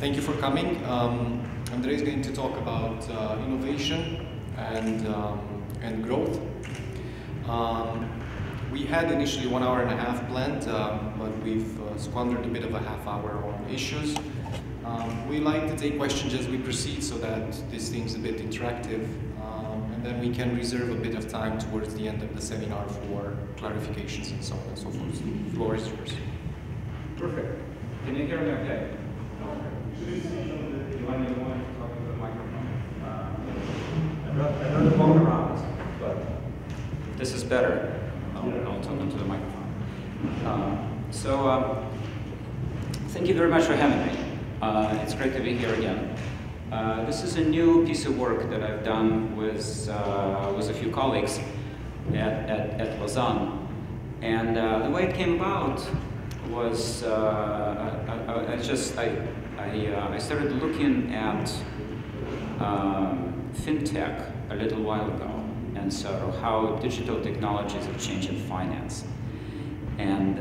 Thank you for coming. Andrei is going to talk about innovation and growth. We had initially 1 hour and a half planned, but we've squandered a bit of a half hour on issues. We like to take questions as we proceed so that this thing's a bit interactive, and then we can reserve a bit of time towards the end of the seminar for clarifications and so on and so forth. The floor is yours. Perfect. Can you hear me okay? You want to talk to the microphone? I know the phone around, but this is better. I'll talk into the microphone. Thank you very much for having me. It's great to be here again. This is a new piece of work that I've done with a few colleagues at Lausanne. And the way it came about was I started looking at fintech a little while ago, and so how digital technologies are changing finance. And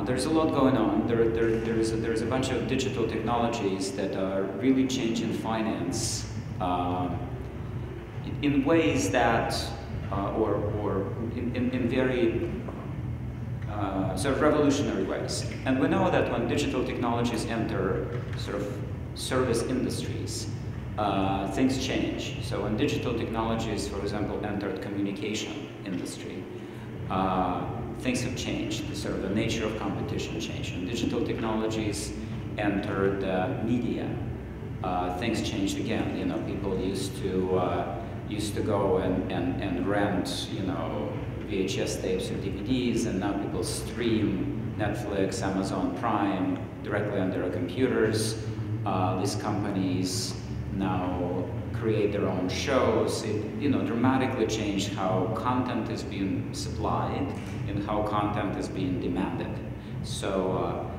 there's a lot going on. There's a bunch of digital technologies that are really changing finance in ways that, or in very sort of revolutionary ways. And we know that when digital technologies enter sort of service industries, things change. So when digital technologies, for example, entered communication industry, things have changed. The nature of competition changed. When digital technologies entered media, things changed again. You know, people used to go and rent, you know, VHS tapes or DVDs, and now people stream Netflix, Amazon Prime directly on their computers. These companies now create their own shows. It, you know, dramatically changed how content is being supplied and how content is being demanded. So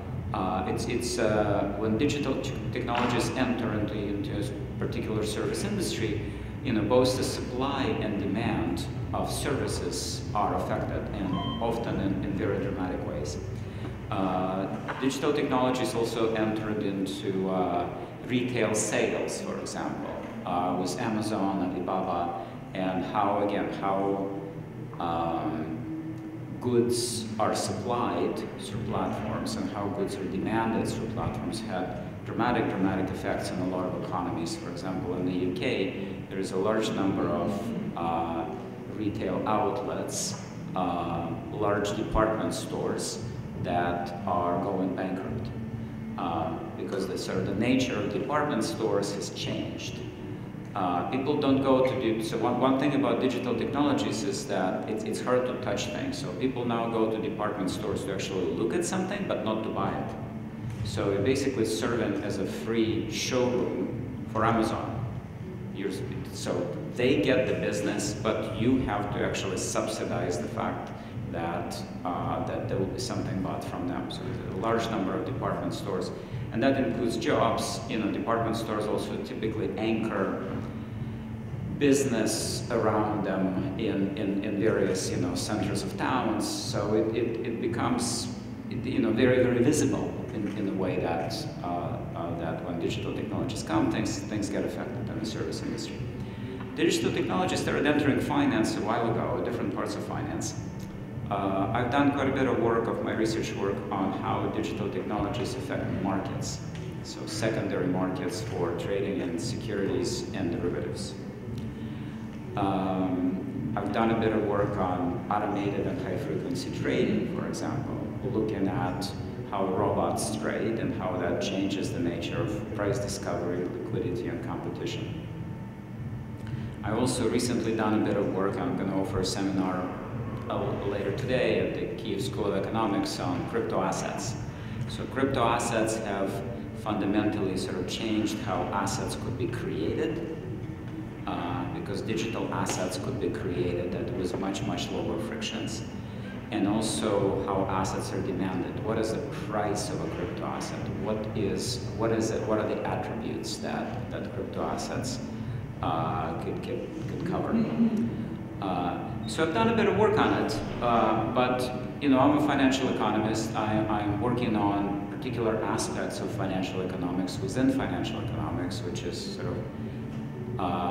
when digital technologies enter into a particular service industry, you know, both the supply and demand of services are affected, and often in very dramatic ways. Digital technologies also entered into retail sales, for example, with Amazon, Alibaba, and how goods are supplied through platforms and how goods are demanded through platforms had dramatic effects on a lot of economies. For example, in the UK, there is a large number of retail outlets, large department stores that are going bankrupt because the nature of department stores has changed. People don't go to do, so one thing about digital technologies is that it's hard to touch things. So people now go to department stores to actually look at something, but not to buy it. So you're basically serving as a free showroom for Amazon. So they get the business, but you have to actually subsidize the fact that there will be something bought from them. So there's a large number of department stores, and that includes jobs. You know, department stores also typically anchor business around them in various, you know, centers of towns. So it becomes, you know, very visible in a way that that when digital technologies come, things get affected in the service industry. Digital technologies started entering finance a while ago, different parts of finance. I've done quite a bit of work of my research work on how digital technologies affect markets, so secondary markets for trading in securities and derivatives. I've done a bit of work on automated and high-frequency trading, for example, looking at how robots trade and how that changes the nature of price discovery, liquidity, and competition. I also recently done a bit of work. I'm going to offer a seminar later today at the Kyiv School of Economics on crypto assets. So crypto assets have fundamentally sort of changed how assets could be created, because digital assets could be created with much lower frictions, and also how assets are demanded. What is the price of a crypto asset? What are the attributes that crypto assets could cover? So I've done a bit of work on it, but you know, I'm a financial economist. I'm working on particular aspects of financial economics within financial economics, which is sort of,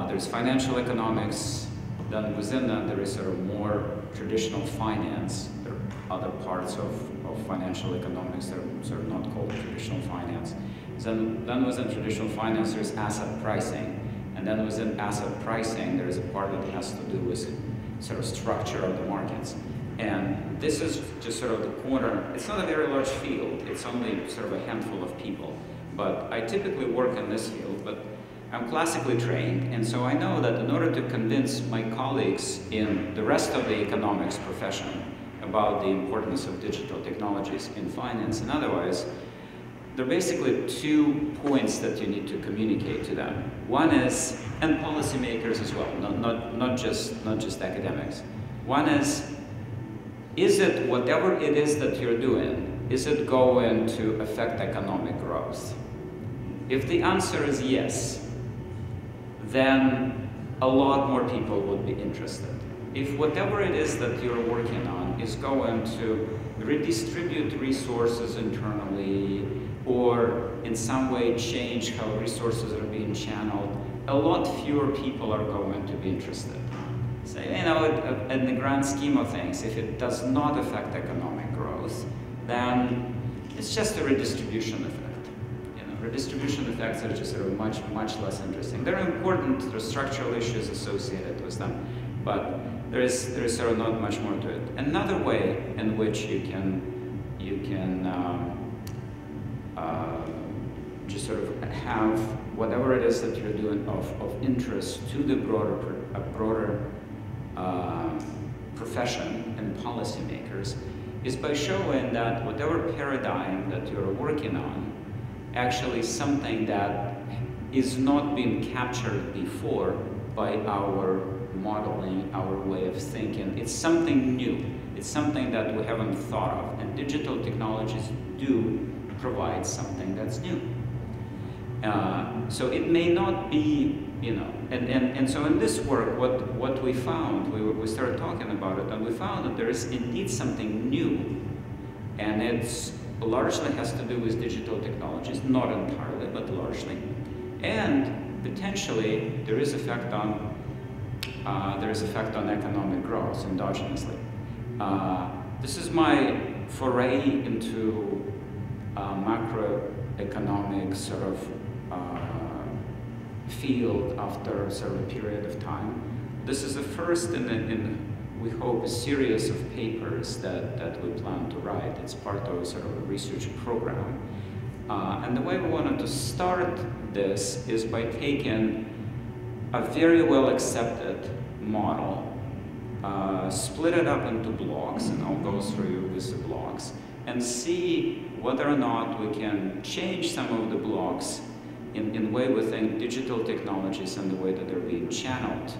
there's financial economics, then within that there is sort of more traditional finance. There are other parts of financial economics that are sort of not called traditional finance. Then within traditional finance there's asset pricing, and then within asset pricing there is a part that has to do with sort of structure of the markets. And this is just sort of the corner. It's not a very large field, it's only sort of a handful of people. But I typically work in this field, but I'm classically trained, and so I know that in order to convince my colleagues in the rest of the economics profession about the importance of digital technologies in finance and otherwise, there are basically 2 points that you need to communicate to them. One is, and policymakers as well, not just academics. One is it whatever it is that you're doing, is it going to affect economic growth? If the answer is yes, then a lot more people would be interested. If whatever it is that you're working on is going to redistribute resources internally or in some way change how resources are being channeled, a lot fewer people are going to be interested. So, you know, in the grand scheme of things, if it does not affect economic growth, then it's just a redistribution effect. Redistribution effects are just sort of much less interesting. They're important, there are structural issues associated with them, but there is sort of not much more to it. Another way in which you can just sort of have whatever it is that you're doing of interest to the broader profession and policymakers is by showing that whatever paradigm that you're working on actually something that is not being captured before by our modeling, our way of thinking. It's something new. It's something that we haven't thought of, and digital technologies do provide something that's new. So it may not be, you know, and so in this work, what we found, we started talking about it, and we found that there is indeed something new, and it's largely has to do with digital technologies, not entirely, but largely. And potentially, there is effect on economic growth endogenously. This is my foray into macroeconomic sort of field after sort of a period of time. This is the first we hope, a series of papers that we plan to write. It's part of a sort of a research program. And the way we wanted to start this is by taking a very well accepted model, split it up into blocks, and I'll go through with the blocks, and see whether or not we can change some of the blocks in the way we think digital technologies and the way that they're being channeled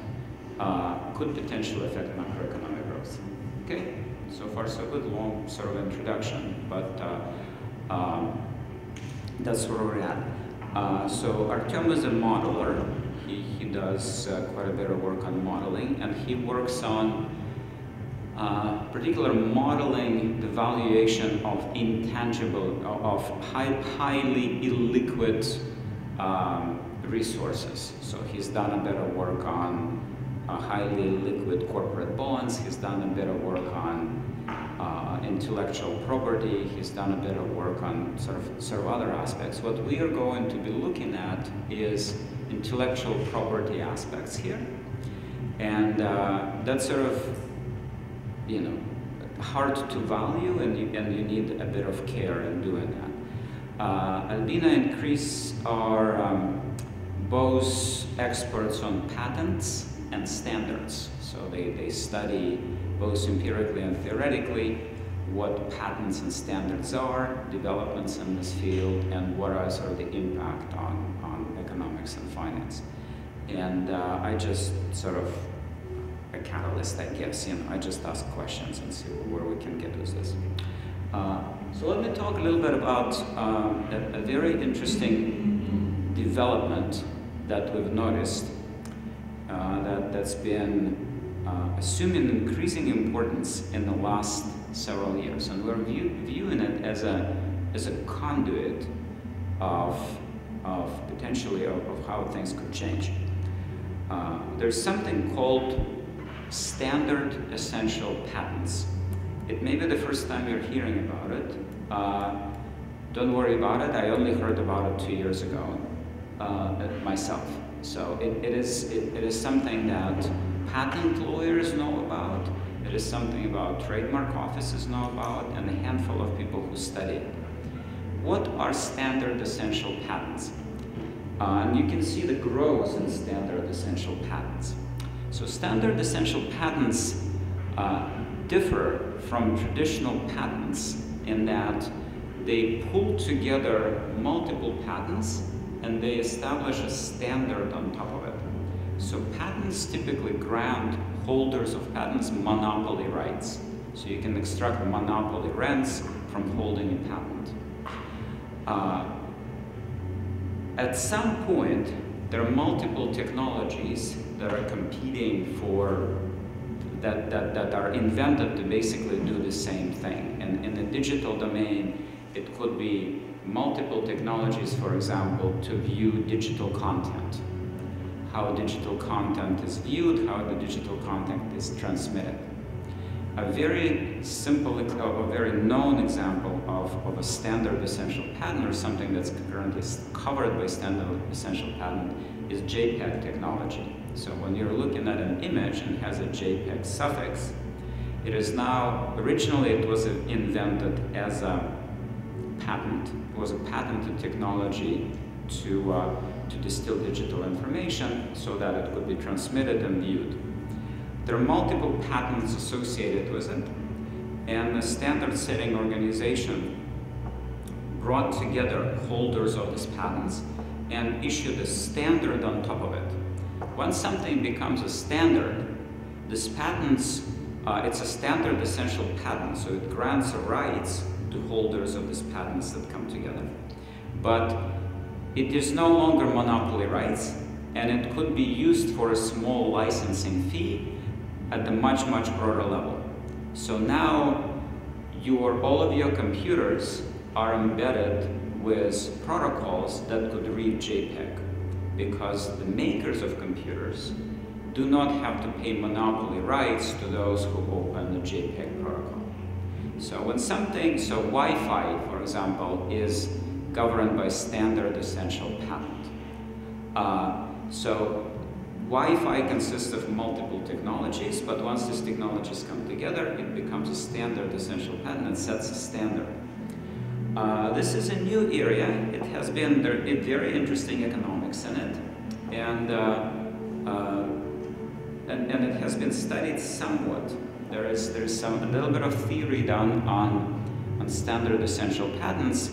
could potentially affect macroeconomic growth. Okay, so far so good, long sort of introduction, but that's where we're at. So Artyom is a modeler. He does quite a bit of work on modeling, and he works on particular modeling the valuation of intangible, of highly illiquid resources. So he's done a bit of work on highly liquid corporate bonds. He's done a bit of work on intellectual property. He's done a bit of work on sort of other aspects. What we are going to be looking at is intellectual property aspects here, and that's sort of, you know, hard to value, and you need a bit of care in doing that. Albina and Chris are both experts on patents and standards, so they study both empirically and theoretically what patents and standards are, developments in this field, and what are sort of the impact on economics and finance. And I just sort of a catalyst, I guess, you know, I just ask questions and see where we can get with this. So let me talk a little bit about a very interesting development that we've noticed that's been assuming increasing importance in the last several years, and we're viewing it as as a conduit of potentially of how things could change. There's something called standard essential patents. It may be the first time you're hearing about it. Don't worry about it. I only heard about it 2 years ago myself. So it is something that patent lawyers know about. It is something about trademark offices know about, and a handful of people who study it. What are standard essential patents? And you can see the growth in standard essential patents. So standard essential patents differ from traditional patents in that they pull together multiple patents and they establish a standard on top of it. So patents typically grant holders of patents monopoly rights. So you can extract monopoly rents from holding a patent. At some point, there are multiple technologies that are competing for, that are invented to basically do the same thing. And in the digital domain, it could be multiple technologies, for example, to view digital content. How digital content is viewed, how the digital content is transmitted. A very simple, a very known example of a standard essential patent, or something that's currently covered by standard essential patent, is JPEG technology. So when you're looking at an image and has a JPEG suffix, it is now, originally it was invented as a patent. It was a patented technology to distill digital information so that it could be transmitted and viewed. There are multiple patents associated with it, and the standard setting organization brought together holders of these patents and issued a standard on top of it. Once something becomes a standard, this patents, it's a standard essential patent, so it grants rights to holders of these patents that come together. But it is no longer monopoly rights, and it could be used for a small licensing fee at a much, much broader level. So now all of your computers are embedded with protocols that could read JPEG, because the makers of computers do not have to pay monopoly rights to those who open the JPEG protocol. So when something, so Wi-Fi, for example, is governed by standard essential patent. So Wi-Fi consists of multiple technologies, but once these technologies come together, it becomes a standard essential patent and sets a standard. This is a new area. It has been very interesting economics in it, and it has been studied somewhat. There's a little bit of theory done on standard essential patents,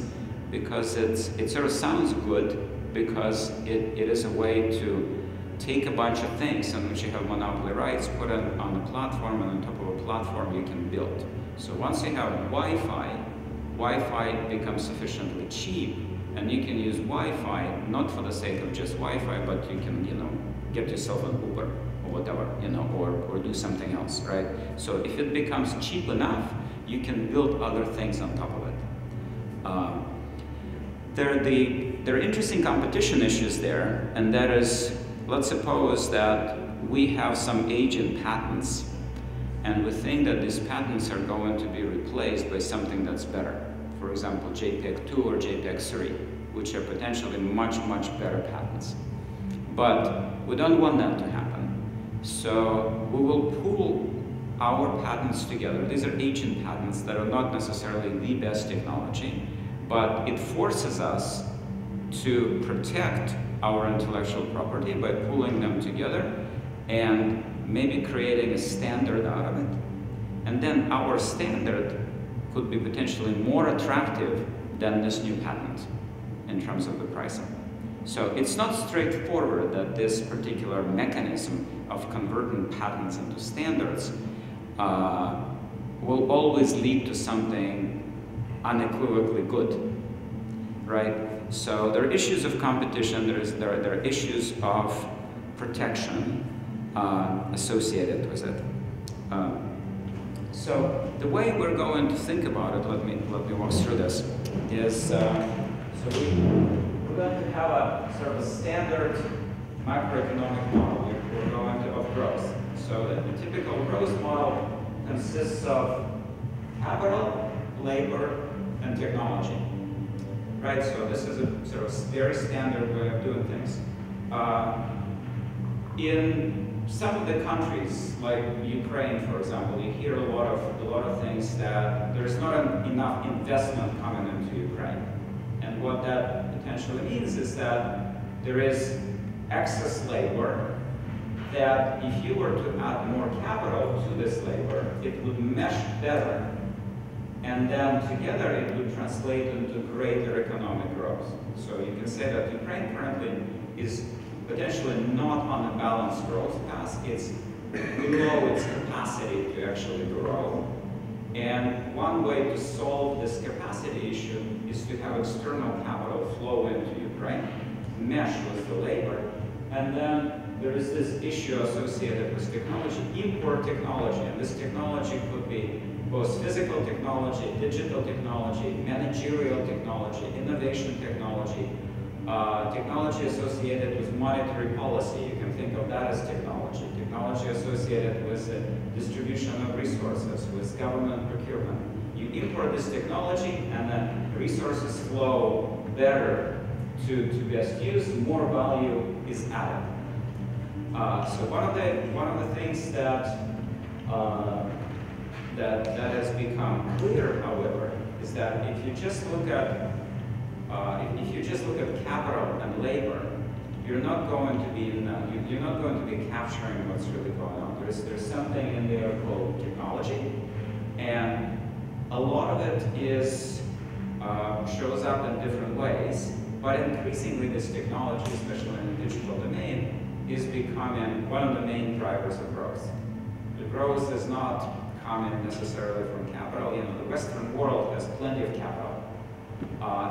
because it sort of sounds good, because it is a way to take a bunch of things on which you have monopoly rights, put it on a platform, and on top of a platform you can build. So once you have Wi-Fi becomes sufficiently cheap, and you can use Wi-Fi not for the sake of just Wi-Fi, but you can, get yourself an Uber or whatever, or do something else, right? So if it becomes cheap enough, you can build other things on top of it. There are interesting competition issues there, and that is, let's suppose that we have some aging patents, and we think that these patents are going to be replaced by something that's better. For example, JPEG 2 or JPEG 3, which are potentially much, much better patents. But we don't want that to happen. So we will pool our patents together. These are aging patents that are not necessarily the best technology, but it forces us to protect our intellectual property by pooling them together and maybe creating a standard out of it. And then our standard could be potentially more attractive than this new patent in terms of the pricing. So it's not straightforward that this particular mechanism of converting patents into standards will always lead to something unequivocally good, right? So there are issues of competition, there are issues of protection associated with it. So the way we're going to think about it, let me walk through this. is, so we're going to have a sort of a standard macroeconomic model. We're going to of growth. So the typical growth model consists of capital, labor, and technology. Right, so this is a sort of very standard way of doing things. In some of the countries, like Ukraine, for example, you hear a lot of things that there's not enough investment coming into Ukraine. And what that potentially means is that there is excess labor that if you were to add more capital to this labor, it would mesh better. And then together it would translate into greater economic growth. So you can say that Ukraine currently is potentially not on a balanced growth path. It's below its capacity to actually grow. And one way to solve this capacity issue is to have external capital flow into Ukraine, mesh with the labor, and then there is this issue associated with technology, import technology, and this technology could be both physical technology, digital technology, managerial technology, innovation technology, technology associated with monetary policy. You can think of that as technology. Technology associated with the distribution of resources, with government procurement. You import this technology and then resources flow better to best use, more value is added. So one of the things that has become clear, however, is that if you just look at capital and labor, you're not going to be capturing what's really going on. There's something in there called technology, and a lot of it is shows up in different ways. But increasingly, this technology, especially in the digital domain, is becoming one of the main drivers of growth. The growth is not coming necessarily from capital. You know, the Western world has plenty of capital.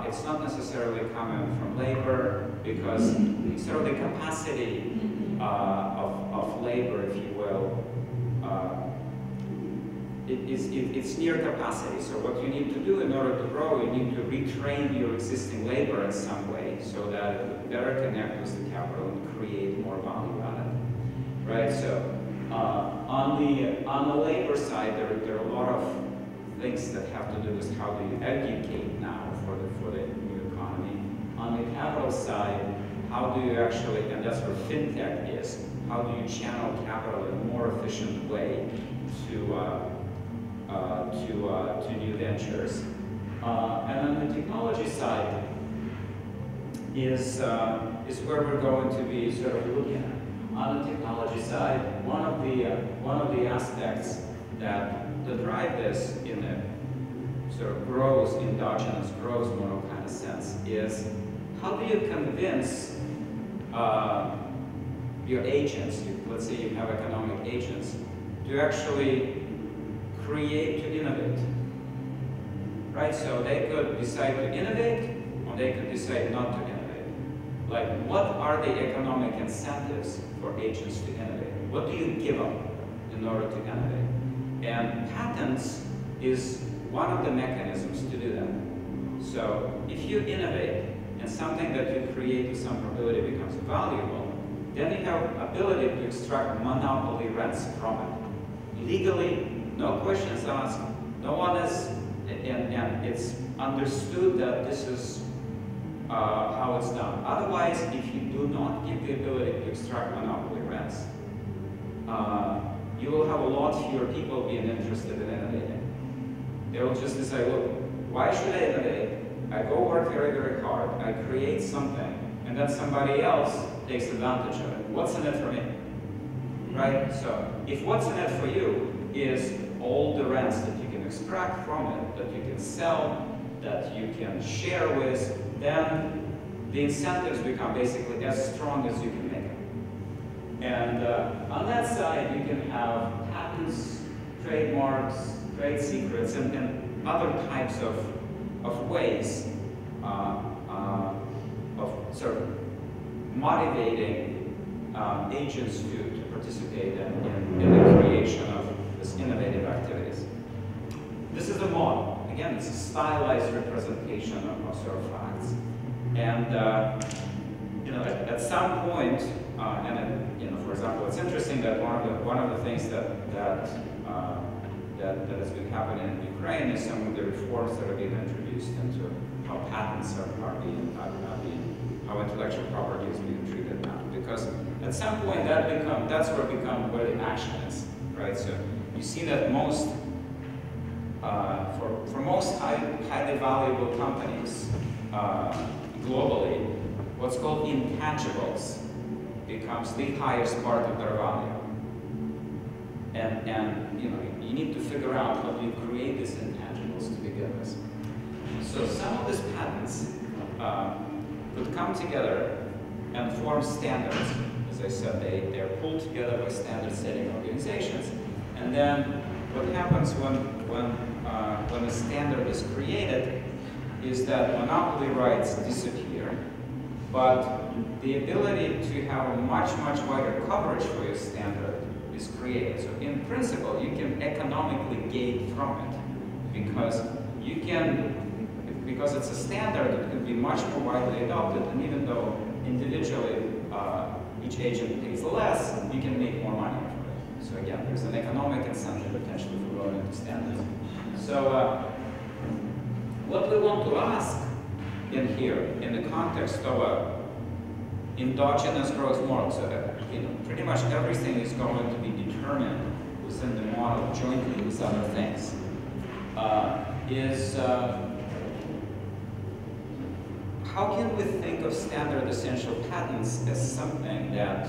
It's not necessarily coming from labor because sort of the capacity of labor, if you will, it's near capacity. So what you need to do in order to grow, you need to retrain your existing labor in some way so that it would better connect with the capital and create more value added. Right? So on the labor side, there are a lot of things that have to do with how do you educate now for the new economy. On the capital side, how do you actually, and that's where fintech is, how do you channel capital in a more efficient way to new ventures? And on the technology side is where we're going to be sort of looking at. On the technology side, one of the aspects that drive this in a sort of growth, endogenous growth model kind of sense is how do you convince your agents, let's say you have economic agents, to actually create, to innovate, right? So they could decide to innovate, or they could decide not to innovate. Like, what are the economic incentives for agents to innovate? What do you give them in order to innovate? And patents is one of the mechanisms to do that. So if you innovate, and something that you create with some probability becomes valuable, then you have ability to extract monopoly rents from it. Legally, no questions asked, no one is, and it's understood that this is how it's done. Otherwise, if you do not give the ability to extract monopoly rents, you will have a lot fewer people being interested in innovating. They will just decide, look, why should I innovate? I go work very, very hard, I create something, and then somebody else takes advantage of it. What's in it for me? Right? So, if what's in it for you is all the rents that you can extract from it, that you can sell, that you can share with, then the incentives become basically as strong as you can make them. And on that side, you can have patents, trademarks, trade secrets, and other types of ways of sort of motivating agents to participate in the creation of this innovative activities. This is the model. again, it's a stylized representation of sort of facts. And at some point, for example, it's interesting that one of the things that has been happening in Ukraine is some of the reforms that are being introduced into how patents are being, how intellectual property is being treated now. Because at some point that's where the action is, right? So you see that most, for most highly valuable companies globally, what's called intangibles becomes the highest part of their value. And you need to figure out how do you create these intangibles to begin with. So some of these patents could come together and form standards. As I said, they're pulled together by standard setting organizations. And then what happens when a standard is created is that monopoly rights disappear, but the ability to have a much, much wider coverage for your standard is created. So in principle, you can economically gain from it because it's a standard that could be much more widely adopted, and even though individually each agent pays less, you can make more money from it. So again, there's an economic incentive potentially for going into standards. So what we want to ask in here, in the context of a endogenous growth model, so that pretty much everything is going to be determined within the model jointly with other things, is how can we think of standard essential patents as something that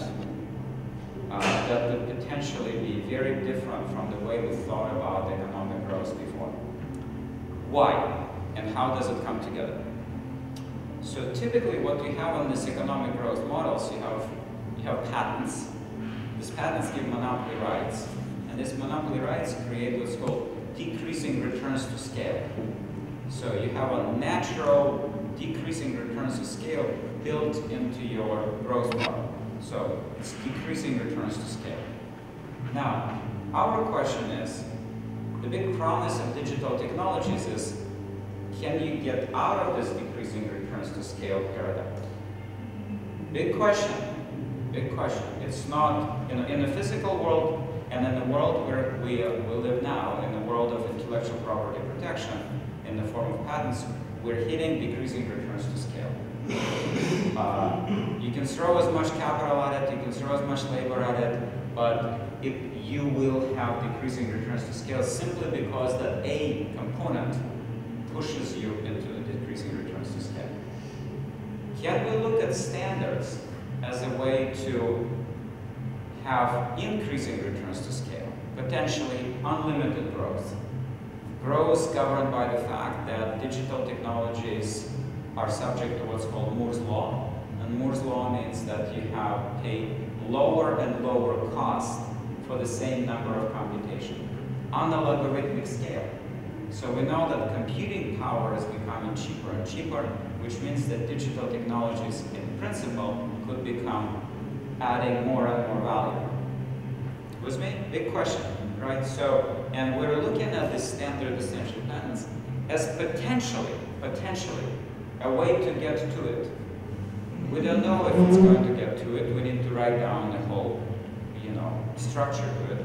could potentially be very different from the way we thought about economic growth before? Why? And how does it come together? So typically what you have on these economic growth models, you have patents. These patents give monopoly rights, and these monopoly rights create what's called decreasing returns to scale. So you have a natural decreasing returns to scale built into your growth model. So it's decreasing returns to scale. Now, our question is, the big promise of digital technologies is, can you get out of this decreasing returns to scale paradigm? Big question, big question. It's not, in the physical world and in the world where we live now, in the world of intellectual property protection, in the form of patents, we're hitting decreasing returns to scale. You can throw as much capital at it, you can throw as much labor at it, but you will have decreasing returns to scale simply because that A component pushes you into the decreasing returns to scale. Can we look at standards as a way to have increasing returns to scale, potentially unlimited growth? Growth governed by the fact that digital technologies are subject to what's called Moore's Law. And Moore's Law means that you have a lower and lower cost for the same number of computation on a logarithmic scale. So we know that computing power is becoming cheaper and cheaper, which means that digital technologies in principle could become adding more and more value. With me? Big question, right? So, and we're looking at the standard essential patents as potentially a way to get to it. We don't know if it's going to get to it. We need to write down the whole, structure to it.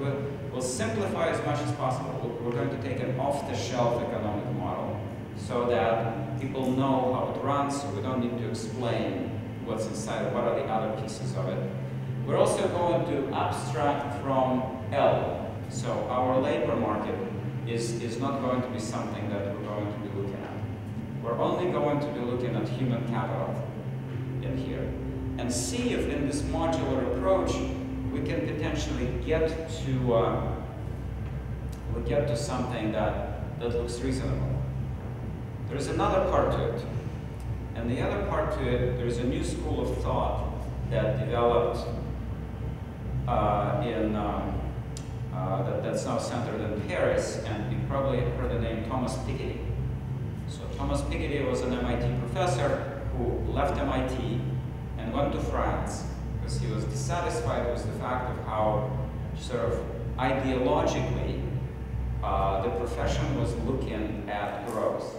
We'll simplify as much as possible. We're going to take an off-the-shelf economic model so that people know how it runs, so we don't need to explain what's inside, what are the other pieces of it. We're also going to abstract from L. So our labor market is not going to be something that we're going to be looking at. We're only going to be looking at human capital in here and see if in this modular approach we can potentially get to something that looks reasonable. There's another part to it. And the other part to it, there's a new school of thought that developed that's now centered in Paris, and you probably have heard the name Thomas Piketty. So Thomas Piketty was an MIT professor who left MIT and went to France because he was dissatisfied with the fact of how sort of ideologically the profession was looking at growth.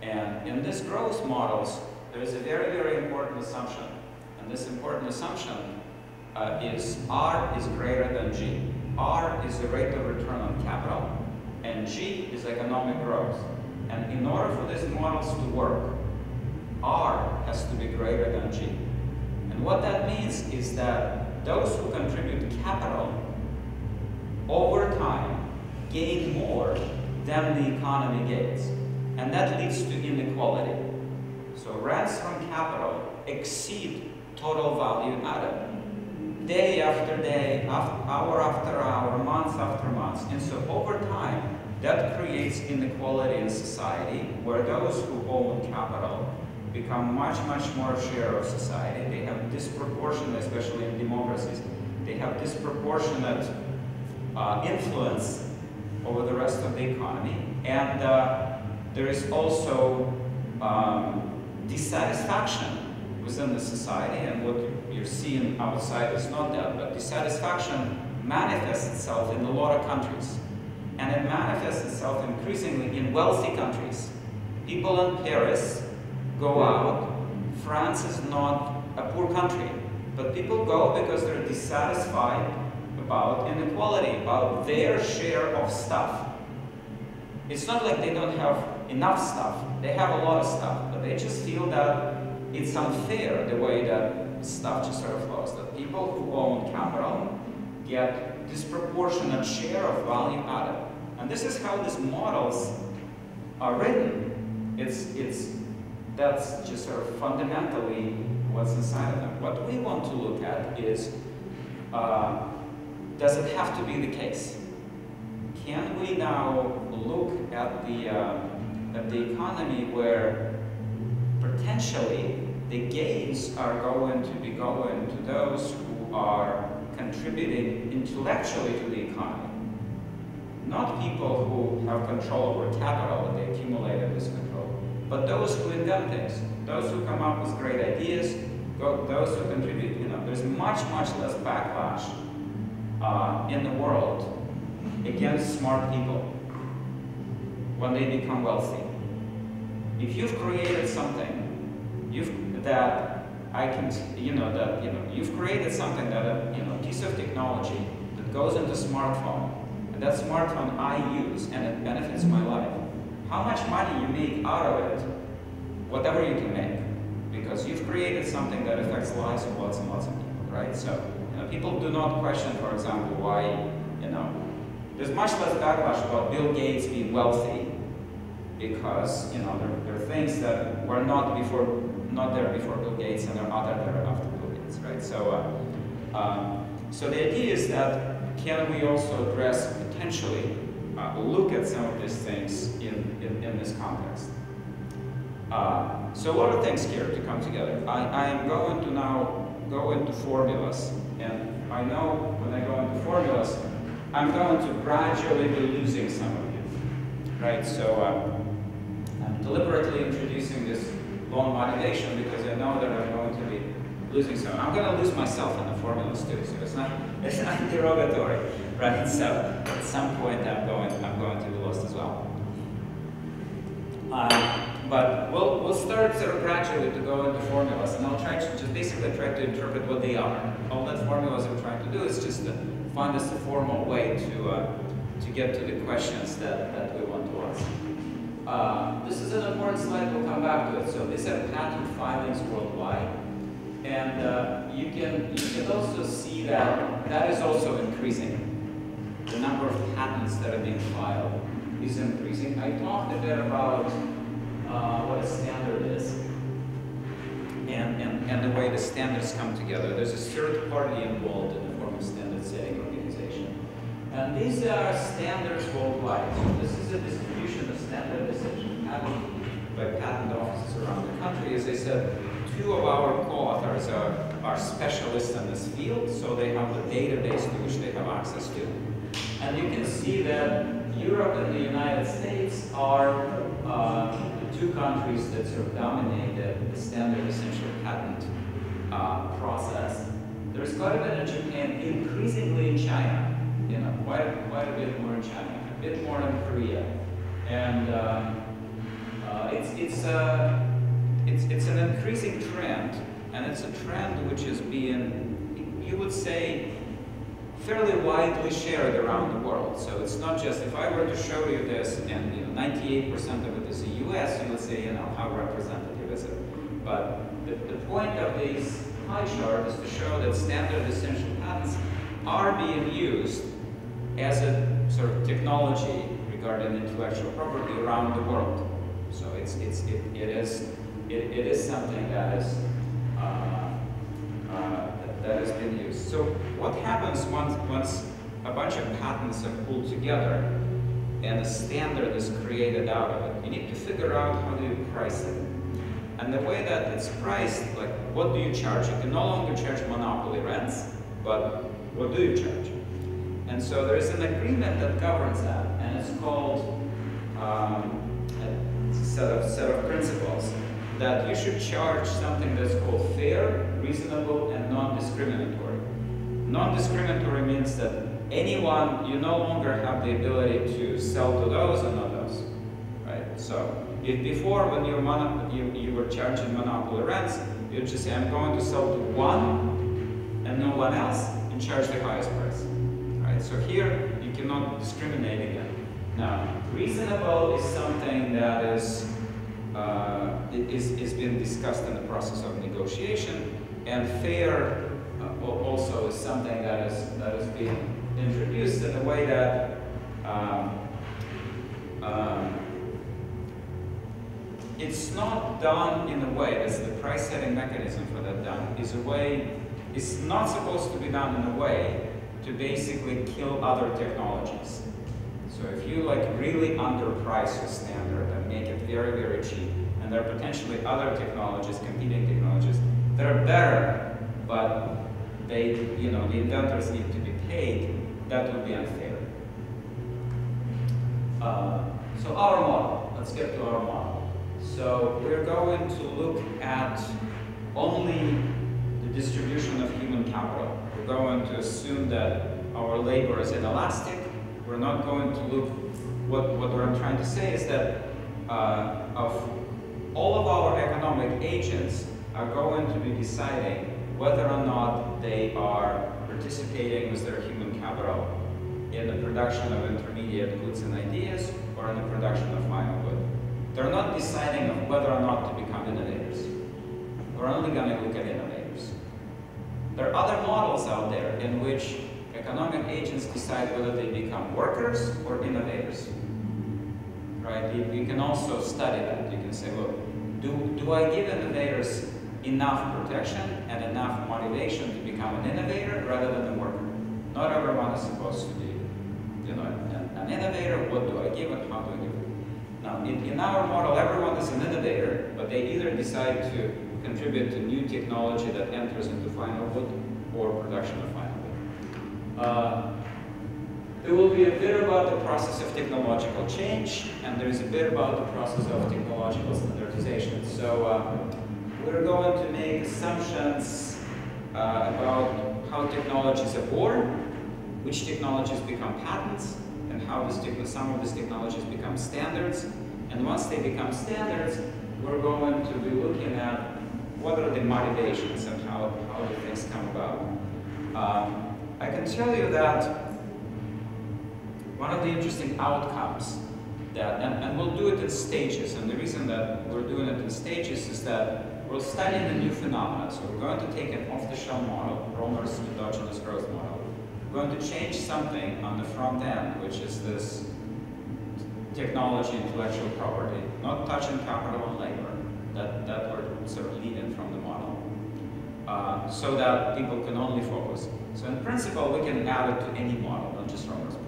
And in this growth models, there is a very, very important assumption. And this important assumption is R is greater than G. R is the rate of return on capital, and G is economic growth. And in order for these models to work, R has to be greater than G. And what that means is that those who contribute capital over time gain more than the economy gains. And that leads to inequality. So rents from capital exceed total value added. Day after day, hour after hour, month after month. And so over time, that creates inequality in society, where those who own capital become much, much more share of society. They have disproportionate, especially in democracies, they have disproportionate influence over the rest of the economy. And there is also dissatisfaction within the society, and what you're seeing outside is not that, but dissatisfaction manifests itself in a lot of countries. And it manifests itself increasingly in wealthy countries. People in Paris go out. France is not a poor country, but people go because they're dissatisfied about inequality, about their share of stuff. It's not like they don't have enough stuff. They have a lot of stuff, but they just feel that it's unfair the way that stuff just sort of flows, that people who own capital get disproportionate share of value added. And this is how these models are written. That's just sort of fundamentally what's inside of them. What we want to look at is, does it have to be the case? Can we now look at the economy where potentially the gains are going to be going to those who are contributing intellectually to the economy? Not people who have control over capital that they accumulated this control, but those who invent things, those who come up with great ideas, those who contribute. There's much, much less backlash in the world against smart people when they become wealthy. If you've created something, you've created something that a piece of technology that goes into a smartphone, and that smartphone I use and it benefits my life. How much money you make out of it, whatever you can make, because you've created something that affects the lives of lots and lots of people, right? So people do not question, for example, why there's much less backlash about Bill Gates being wealthy, because there are things that were not there before Bill Gates and are not there after Bill Gates, right? So the idea is that can we also address potentially look at some of these things in this context? So a lot of things here to come together. I am going to now go into formulas, and I know when I go into formulas, I'm going to gradually be losing some of you, right? So I'm deliberately introducing this long motivation because I know that I'm going to be losing some. I'm going to lose myself in the formulas too, so it's not derogatory, right? So at some point I'm going to be lost as well. But we'll start sort of gradually to go into formulas, and I'll try to just basically try to interpret what they are. All that formulas are trying to do is just to find us a formal way to get to the questions that we want to ask. This is an important slide. We'll come back to it. So these are patent filings worldwide, and you can also see that is also increasing. The number of patents that are being filed is increasing. I talked a bit about what a standard is and the way the standards come together. There's a third party involved in the form of standard setting organization. And these are standards worldwide. So this is a distribution of standardization by patent offices around the country. As I said, two of our co-authors are specialists in this field, so they have the database to which they have access to. And you can see that Europe and the United States are the two countries that sort of dominate the standard essential patent process. There's quite a bit in Japan, increasingly in China. Quite a bit more in China. a bit more in Korea. And it's an increasing trend, and it's a trend which is being, you would say, fairly widely shared around the world. So it's not just, if I were to show you this and 98% of it is the US, you would say, how representative is it? But the point of this pie chart is to show that standard essential patents are being used as a sort of technology regarding intellectual property around the world. So it is something that is that has been used. So what happens once a bunch of patents are pulled together and a standard is created out of it? You need to figure out how do you price it. And the way that it's priced, like what do you charge? You can no longer charge monopoly rents, but what do you charge? And so there is an agreement that governs that, and it's called a set of principles that you should charge something that's called fair, reasonable, and non-discriminatory. Non-discriminatory means that anyone, you no longer have the ability to sell to those and not those, right? So if before, when you were charging monopoly rents, you'd just say, I'm going to sell to one and no one else, and charge the highest price, right? So here, you cannot discriminate again. Now, reasonable is something that is being discussed in the process of negotiation, and fair also is something that is being introduced in a way that it's not done in a way, that's the price setting mechanism for that done, is not supposed to be done in a way to basically kill other technologies. So if you really underprice your standard and make it very, very cheap, and there are potentially other technologies, competing technologies, that are better, but they, the inventors need to be paid, that would be unfair. So our model, let's get to our model. So we're going to look at only the distribution of human capital. We're going to assume that our labor is inelastic. We're not going to look, what I'm trying to say is that of all of our economic agents are going to be deciding whether or not they are participating with their human capital in the production of intermediate goods and ideas or in the production of final good. They're not deciding of whether or not to become innovators. We're only going to look at innovators. There are other models out there in which economic agents decide whether they become workers or innovators. Right? You can also study that. You can say, look, do I give innovators enough protection and enough motivation to become an innovator rather than a worker? Not everyone is supposed to be an innovator. What do I give and how do I give it? Now, in our model, everyone is an innovator, but they either decide to contribute to new technology that enters into final good or production of final good. There will be a bit about the process of technological change, and there is a bit about the process of technological standardization. So we're going to make assumptions about how technologies are born, which technologies become patents, and how some of these technologies become standards. And once they become standards, we're going to be looking at what are the motivations and how do things come about. I can tell you that one of the interesting outcomes that, and we'll do it in stages, and the reason that we're doing it in stages is that we're studying a new phenomenon. So we're going to take an off-the-shelf model, Romer's endogenous growth model. We're going to change something on the front end, which is this technology, intellectual property, not touching capital and labor, that we're sort of leading from the model, so that people can only focus. So in principle, we can add it to any model, not just Romer's model.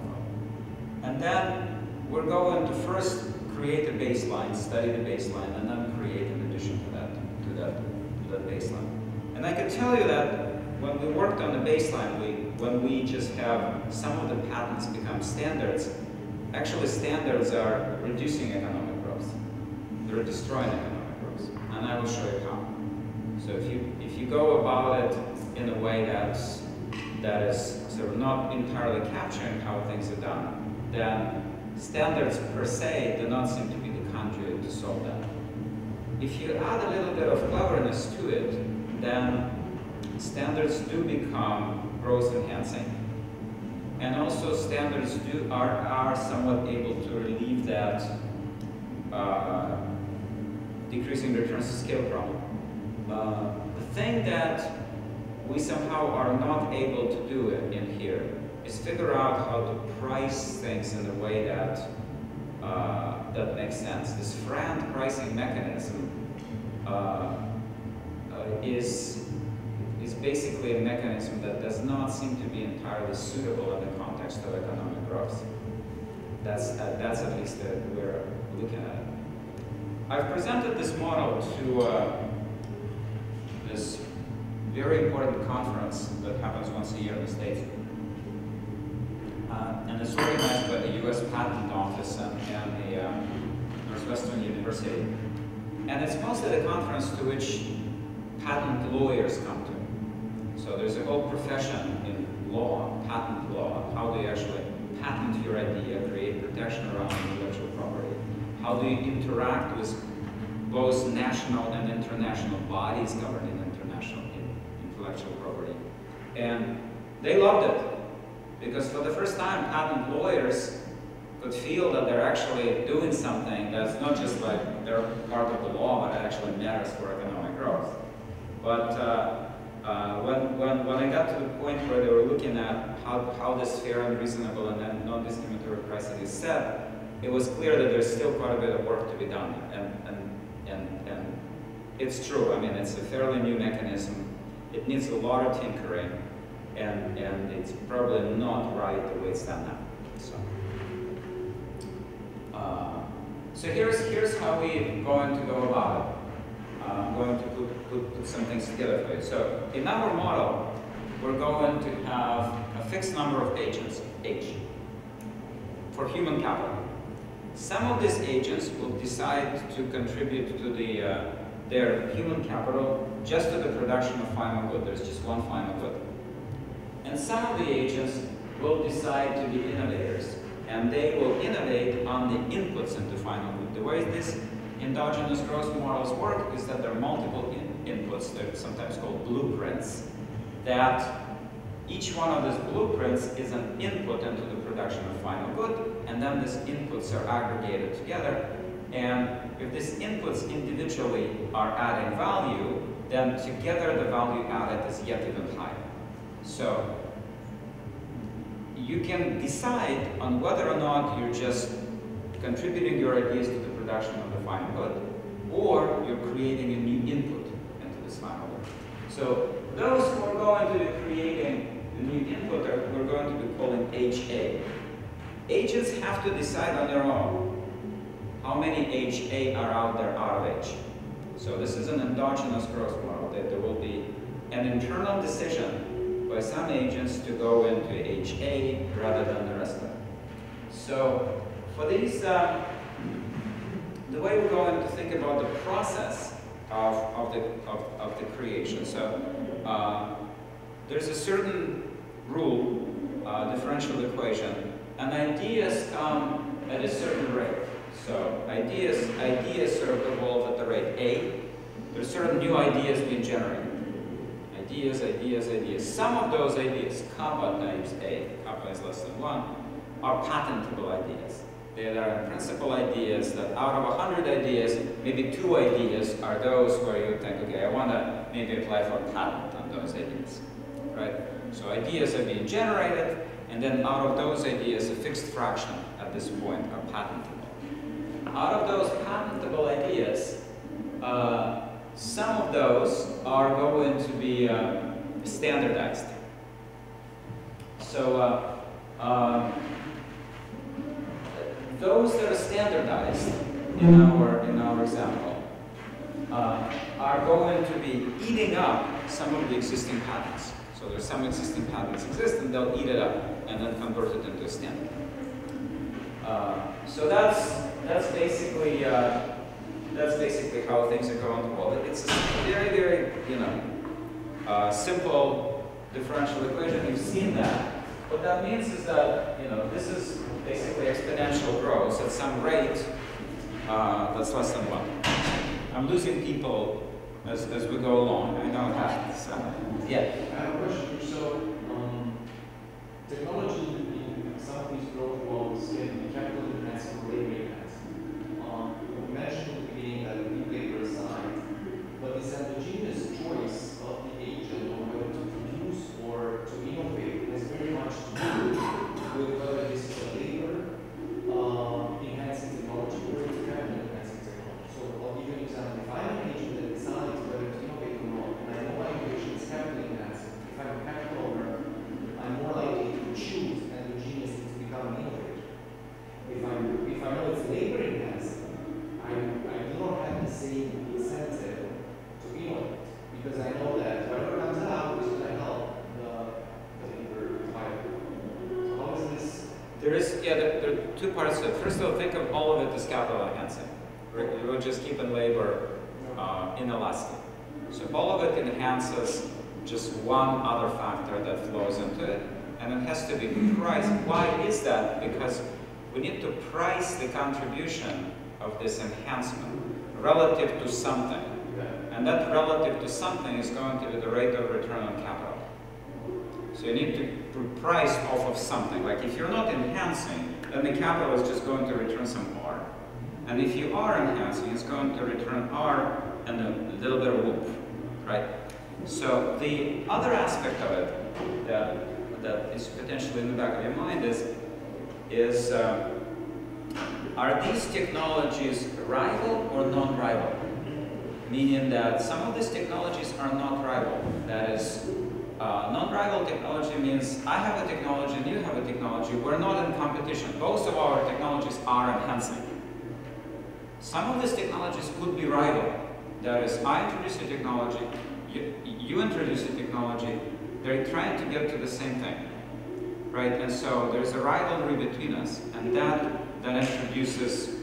And then we're going to first create a baseline, study the baseline, and then create an addition to that baseline. And I can tell you that when we worked on the baseline, when we just have some of the patents become standards, actually standards are reducing economic growth. They're destroying economic growth. And I will show you how. So if you go about it in a way that is sort of not entirely capturing how things are done, then standards per se do not seem to be the conduit to solve that. If you add a little bit of cleverness to it, then standards do become growth enhancing. And also standards are somewhat able to relieve that decreasing returns to scale problem. The thing that we somehow are not able to do in here is figure out how to price things in a way that that makes sense. This FRAND pricing mechanism is basically a mechanism that does not seem to be entirely suitable in the context of economic growth. That's at least that we're looking at it. I've presented this model to this very important conference that happens once a year in the States. And it's organized by the US Patent Office and the Northwestern University. And it's mostly the conference to which patent lawyers come to. So there's a whole profession in law, patent law. How do you actually patent your idea, create protection around intellectual property? How do you interact with both national and international bodies governing international intellectual property? And they loved it, because for the first time, patent lawyers could feel that they're actually doing something that's not just like they're part of the law, but it actually matters for economic growth. But when I got to the point where they were looking at how this fair and reasonable and then non-discriminatory pricing is set, it was clear that there's still quite a bit of work to be done. And it's true. I mean, it's a fairly new mechanism. It needs a lot of tinkering, and it's probably not right the way it's done now. So here's how we're going to go about it. I'm going to put some things together for you. So in our model, we're going to have a fixed number of agents, H, for human capital. Some of these agents will decide to contribute to their human capital just to the production of final good. There's just one final good. And some of the agents will decide to be innovators, and they will innovate on the inputs into final good. The way this endogenous growth models work is that there are multiple inputs. They're sometimes called blueprints, that each one of these blueprints is an input into the production of final good, and then these inputs are aggregated together. And if these inputs individually are adding value, then together the value added is yet even higher. So you can decide on whether or not you're just contributing your ideas to the production of the final good, or you're creating a new input into this final good. So those who are going to be creating the new input we're going to be calling HA. Agents have to decide on their own how many HA are out there out of H. So this is an endogenous growth model, that there will be an internal decision by some agents to go into HA rather than the rest of them. So for these, the way we're going to think about the process of the creation. So there's a certain rule, differential equation, and ideas come at a certain rate. So ideas sort of evolve at the rate A. There's certain new ideas being generated. Ideas. Some of those ideas, kappa times A, kappa is less than 1, are patentable ideas. They are principal ideas that out of 100 ideas, maybe 2 ideas are those where you think, okay, I want to maybe apply for a patent on those ideas, right? So ideas are being generated, and then out of those ideas, a fixed fraction at this point are patentable. Out of those patentable ideas, some of those are going to be standardized. So those that are standardized in our example are going to be eating up some of the existing patents. So there's some existing patents exist, and they'll eat it up and then convert it into a standard. So that's basically how things are going to evolve. It's a very, very simple differential equation. You've seen that What that means is that, this is basically exponential growth at some rate that's less than 1. I'm losing people as we go along. I know that. So, yeah. I have a question. So, technology in some of these growth models can be capital intensive or labor intensive. You mentioned at the beginning that we leave labor aside, but this endogenous choice of the agent on whether to produce or to innovate has very much to do with whether this is a labor enhancing technology or it's capital enhancing technology. So I'll give you an example. If I'm an agent that decides whether to innovate or not, and I know my innovation is capital enhancing, if I'm a capital owner, I'm more likely to choose endogenously to become an innovator. If I know it's labor enhancing, I do not have the same incentive to innovate because I know that whatever comes out is going to help the labor environment. So how is this? There are two parts to it. First of all, think of all of it as capital enhancing. We're just keeping labor inelastic. So all of it enhances just one other factor that flows into it, and it has to be priced. Why is that? Because we need to price the contribution of this enhancement relative to something. And that relative to something is going to be the rate of return on capital. So you need to price off of something. Like if you're not enhancing, then the capital is just going to return some R. And if you are enhancing, it's going to return R and a little bit of whoop, right? So the other aspect of it that is potentially in the back of your mind is are these technologies rival or non-rival? Meaning that some of these technologies are not rival. That is, non-rival technology means I have a technology and you have a technology. We're not in competition. Both of our technologies are enhancing. Some of these technologies could be rival. That is, I introduce a technology, you introduce a technology, they're trying to get to the same thing, right? And so there's a rivalry between us, and that introduces,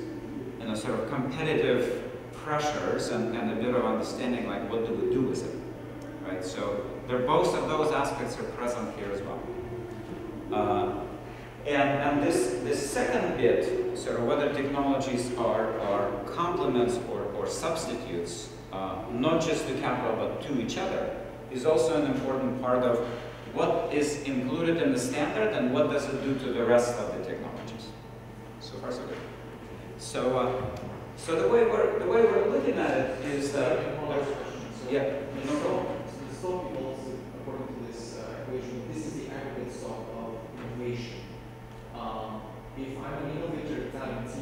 sort of competitive pressures and a bit of understanding, like what do we do with it, right? So both of those aspects are present here as well. And this second bit, sort of whether technologies are complements or substitutes, not just to capital but to each other, is also an important part of what is included in the standard and what does it do to the rest of the technologies. So far, so good. So the way we're looking at it is that yeah, no problem. So the stock also, according to this equation, this is the aggregate stock of innovation. If I'm an innovator at time t,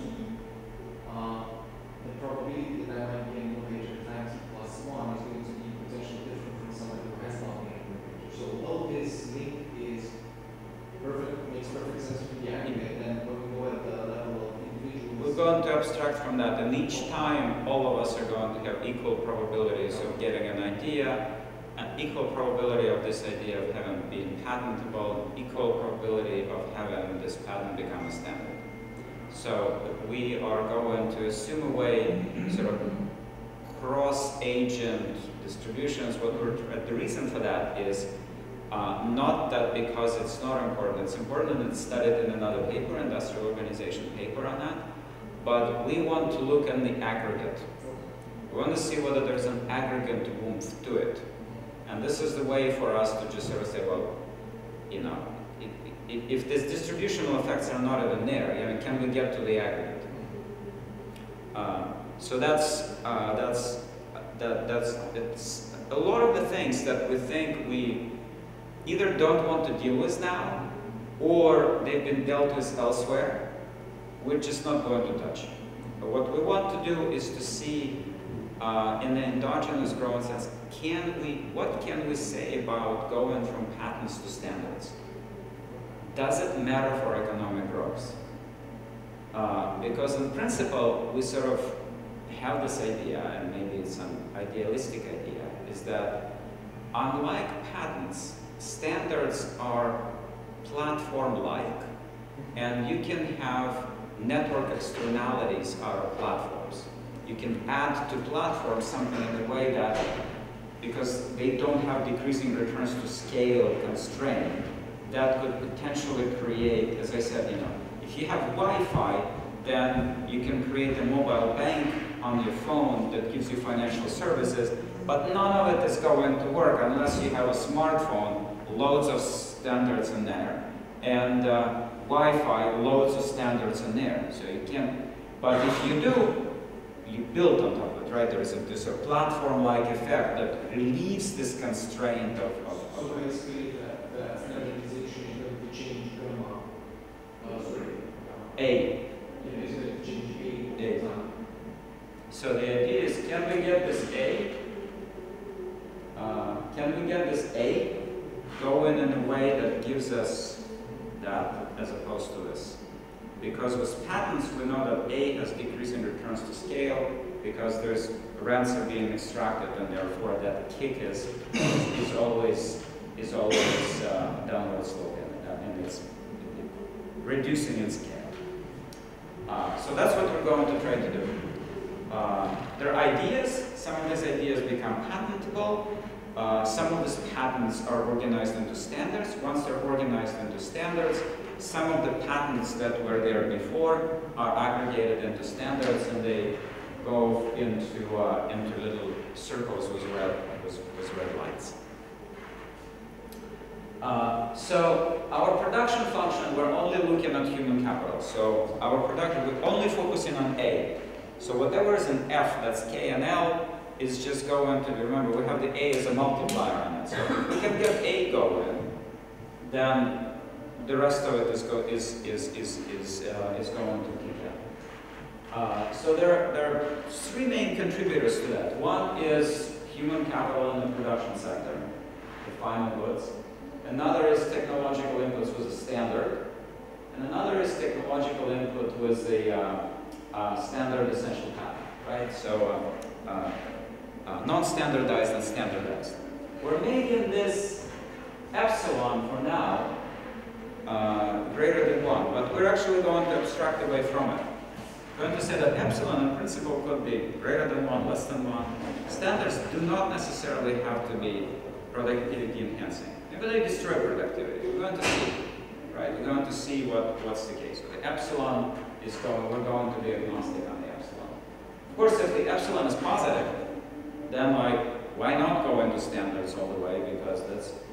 the probability that I might be an innovator at time t plus 1 is going to be potentially different from somebody who has not been an innovator. So although this link is perfect, makes perfect sense to the aggregate, then when we go at the level of individuals, we're going to abstract from that, and each time all of us are going to have equal probabilities of getting an idea, an equal probability of this idea of having been patentable, equal probability of having this patent become a standard. So we are going to assume a way, sort of cross-agent distributions. The reason for that is not that because it's not important. It's important and it's studied in another paper, industrial organization paper on that. But we want to look at the aggregate. We want to see whether there's an aggregate oomph to it. And this is the way for us to just sort of say, well, if these distributional effects are not even there, can we get to the aggregate? So that's it's a lot of the things that we think we either don't want to deal with now, or they've been dealt with elsewhere. We're just not going to touch. But what we want to do is to see in the endogenous growing sense, what can we say about going from patents to standards? Does it matter for economic growth? Because in principle, we sort of have this idea, and maybe it's an idealistic idea, is that unlike patents, standards are platform-like, and you can have network externalities out of platforms. You can add to platforms something in a way that, because they don't have decreasing returns to scale constraint, that could potentially create, as I said, you know, if you have Wi-Fi, then you can create a mobile bank on your phone that gives you financial services, but none of it is going to work unless you have a smartphone, loads of standards in there, and Wi-Fi, loads of standards in there. So you can't, but if you do, you build on top of it, right? There's a platform-like effect that relieves this constraint of so basically, the standardization is going to change grammar. A. Yeah, is going to change A. So the idea is, can we get this A? Can we get this A going in a way that gives us that as opposed to this? Because with patents, we know that A has decreasing returns to scale because there's rents are being extracted, and therefore that kick is always downward sloping, and it's reducing in scale. So that's what we're going to try to do. There are ideas. Some of these ideas become patentable. Some of these patents are organized into standards. Once they're organized into standards, some of the patents that were there before are aggregated into standards, and they go into little circles with red lights. So our production function, we're only looking at human capital. So our production, we're only focusing on A. So whatever is in F, that's K and L, is just going to, remember, we have the A as a multiplier on it. So if we can get A going, then the rest of it is going to kick in. So there are three main contributors to that. One is human capital in the production sector, the final goods. Another is technological inputs with a standard. And another is technological input with the standard essential patent, right? So non-standardized and standardized. We're making this epsilon for now greater than 1, but we're actually going to abstract away from it. We're going to say that epsilon in principle could be greater than 1, less than 1. Standards do not necessarily have to be productivity enhancing. Maybe they destroy productivity. We're going to see, right? We're going to see what's the case. So the epsilon is going, we're going to be agnostic on the epsilon. Of course, if the epsilon is positive, then why not go into standards all the way? Because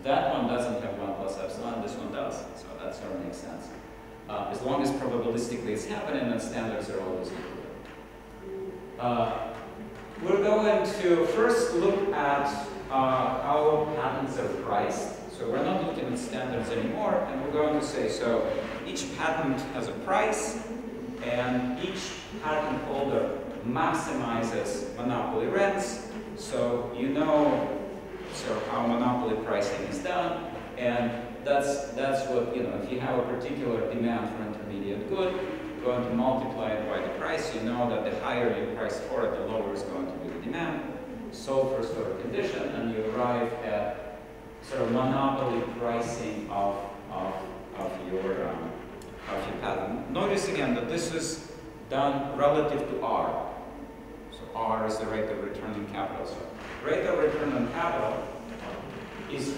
that one doesn't have 1 plus epsilon, this one does. So that sort of makes sense. As long as probabilistically it's happening, then standards are always equal. We're going to first look at how patents are priced. So we're not looking at standards anymore, and we're going to say, so each patent has a price, and each patent holder maximizes monopoly rents. So you know how monopoly pricing is done, and that's what, you know, if you have a particular demand for intermediate good, you're going to multiply it by the price. You know that the higher you price for it, the lower is going to be the demand. Solve for sort of condition, and you arrive at sort of monopoly pricing of your patent. Notice again that this is done relative to R. So R is the rate of return on capital. So rate of return on capital is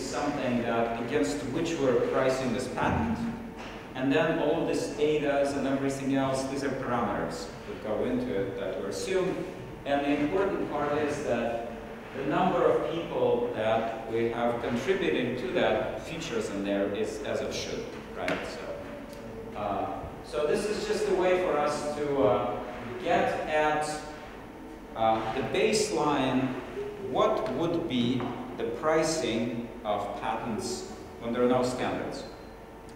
something that against which we're pricing this patent. And then all of this A's and everything else, these are parameters that go into it that we assume. And the important part is that the number of people that we have contributing to that features in there is as it should, right? So this is just a way for us to get at the baseline. What would be the pricing of patents when there are no standards,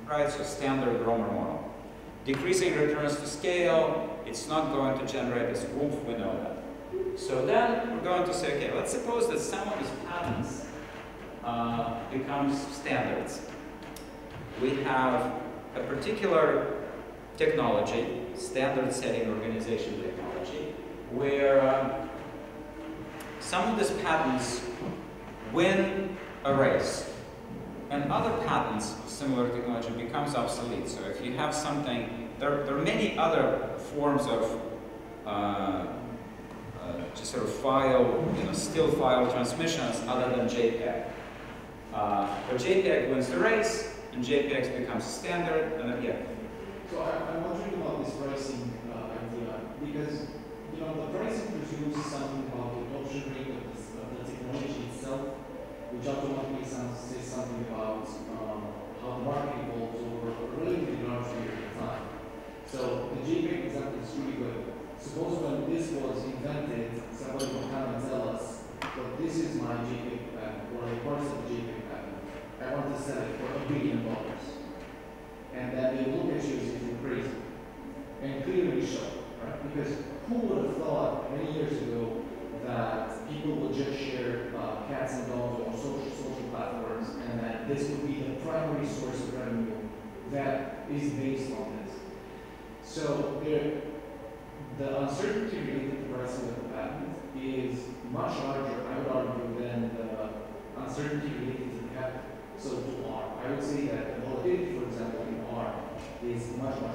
right? So standard Romer model. Decreasing returns to scale, it's not going to generate this woof, we know that. So then we're going to say, okay, let's suppose that some of these patents becomes standards. We have a particular technology, standard setting organization technology, where some of these patents win a race, and other patents of similar technology becomes obsolete. So if you have something, there are many other forms of just sort of file, still file transmissions other than JPEG. But JPEG wins the race, and JPEG becomes a standard, and then, yeah. So I'm wondering about this pricing idea, because the pricing presumes something about the adoption rate of the technology itself, which automatically says something about how the market evolves over a relatively large period of time. So the JPEG example is really good. Suppose when this was invented, somebody would come and tell us, well, this is my JPEG patent, or a part of the JPEG patent. I want to sell it for $1 billion. And then they look at you as if you're crazy. And clearly so, right? Because who would have thought many years ago that people would just share cats and dogs on social platforms, and that this would be the primary source of revenue that is based on this. So the uncertainty related to pricing of the patent is much larger, I would argue, than the uncertainty related to the capital. So to R, I would say that the volatility, for example, in R is much lower.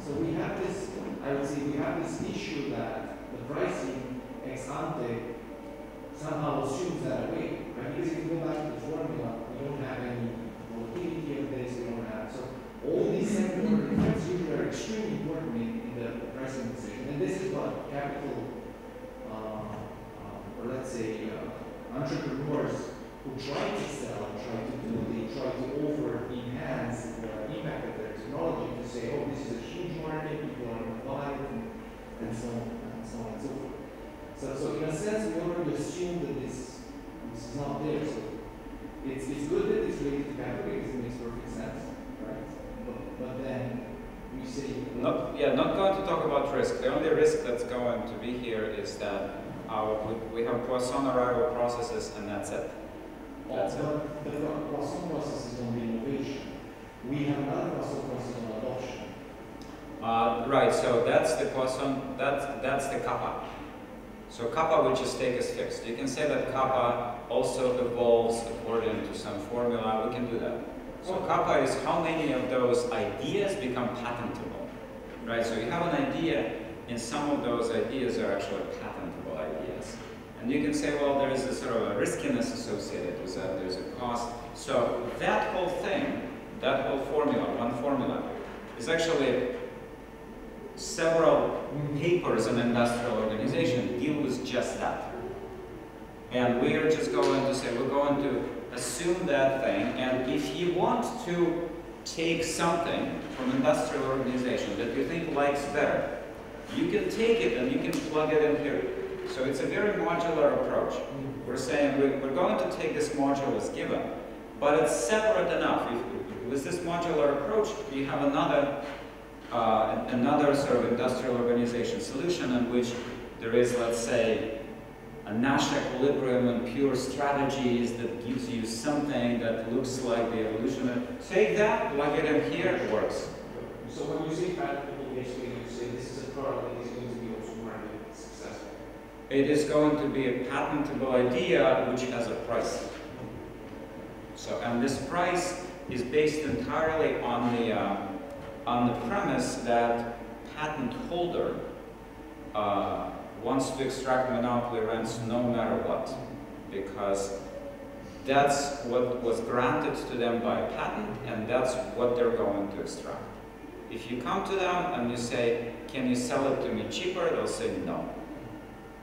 So we have this, I would say, we have this issue that the pricing ex ante somehow assumes that away, right? Because if you go back to the formula, we don't have any volatility of this, we don't have, so all these secondary effects usually are extremely important in the pricing decision. And this is what capital, or let's say, entrepreneurs who try to sell, they try to over-enhance the impact of their technology to say, oh, this is a huge market, people are going to buy it, and so on and so forth. So in a sense, we already assume that this is not there. So it's good that it's related to capital because it makes perfect sense, right? But then we say... Not going to talk about risk. The only risk that's going to be here is that we have Poisson arrival processes, and that's it. That's it. The Poisson process is on the innovation. We have another Poisson process on adoption. Right, so that's the Poisson, that's the kappa. So kappa, which is stake, is fixed. You can say that kappa also evolves according to some formula. We can do that. So kappa is how many of those ideas become patentable, right? So you have an idea, and some of those ideas are actually patentable ideas. And you can say, well, there is a sort of a riskiness associated with that, there's a cost. So that whole thing, that whole formula, one formula, is actually several papers in industrial organization deal with just that. And we are just going to say, we're going to assume that thing, and if you want to take something from industrial organization that you think likes better, you can take it and you can plug it in here. So it's a very modular approach. We're saying we're going to take this module as given, but it's separate enough. With this modular approach, you have another sort of industrial organization solution in which there is, let's say, a Nash equilibrium and pure strategies that gives you something that looks like the evolutionary. Take that, plug it in here, it works. So when you say patentable, basically you say this is a product that is going to be also market successful. It is going to be a patentable idea which has a price. So, and this price is based entirely on the premise that patent holder wants to extract monopoly rents no matter what, because that's what was granted to them by a patent, and that's what they're going to extract. If you come to them and you say, can you sell it to me cheaper, they'll say no.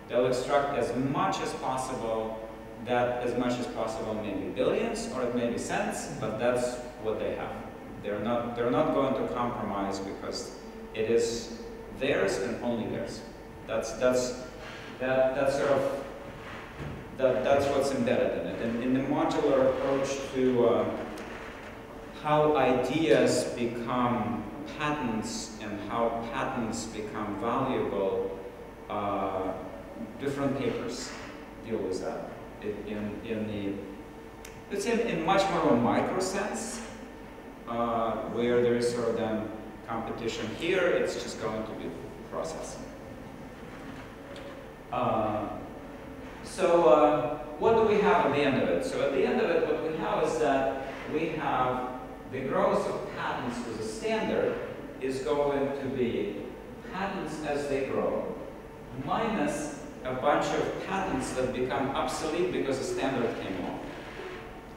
They'll extract as much as possible, that as much as possible may be billions or it may be cents, but that's what they have. They're not going to compromise because it is theirs and only theirs. That's what's embedded in it. And in the modular approach to how ideas become patents and how patents become valuable, different papers deal with that. Let's say in much more of a micro sense, where there is sort of then competition. Here, it's just going to be processing. What do we have at the end of it? So at the end of it, what we have is that we have the growth of patents as a standard is going to be patents as they grow, minus a bunch of patents that become obsolete because a standard came along.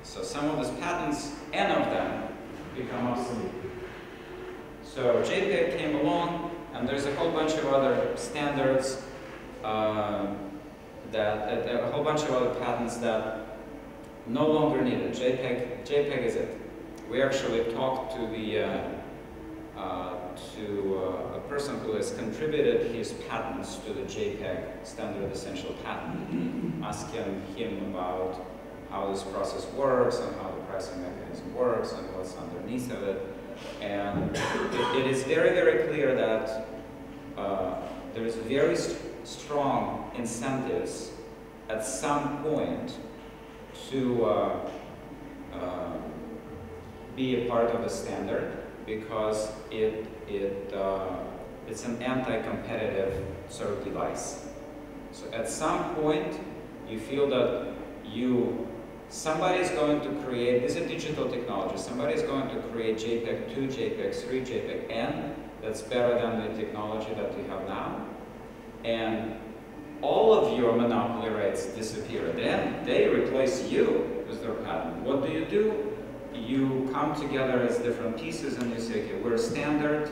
So some of these patents, N of them, become obsolete. So JPEG came along, and there's a whole bunch of other standards, a whole bunch of other patents that no longer needed. JPEG is it. We actually talked to a person who has contributed his patents to the JPEG Standard Essential Patent, asking him about how this process works and how the pricing mechanism works and what's underneath of it. And it is very, very clear that there is very strong incentives at some point to be a part of a standard, because it's an anti-competitive sort of device. So at some point, you feel that somebody is going to create, this is a digital technology, somebody is going to create JPEG 2, JPEG 3, JPEG N, that's better than the technology that you have now. And all of your monopoly rights disappear. Then they replace you with their patent. What do? You come together as different pieces and you say, okay, we're a standard,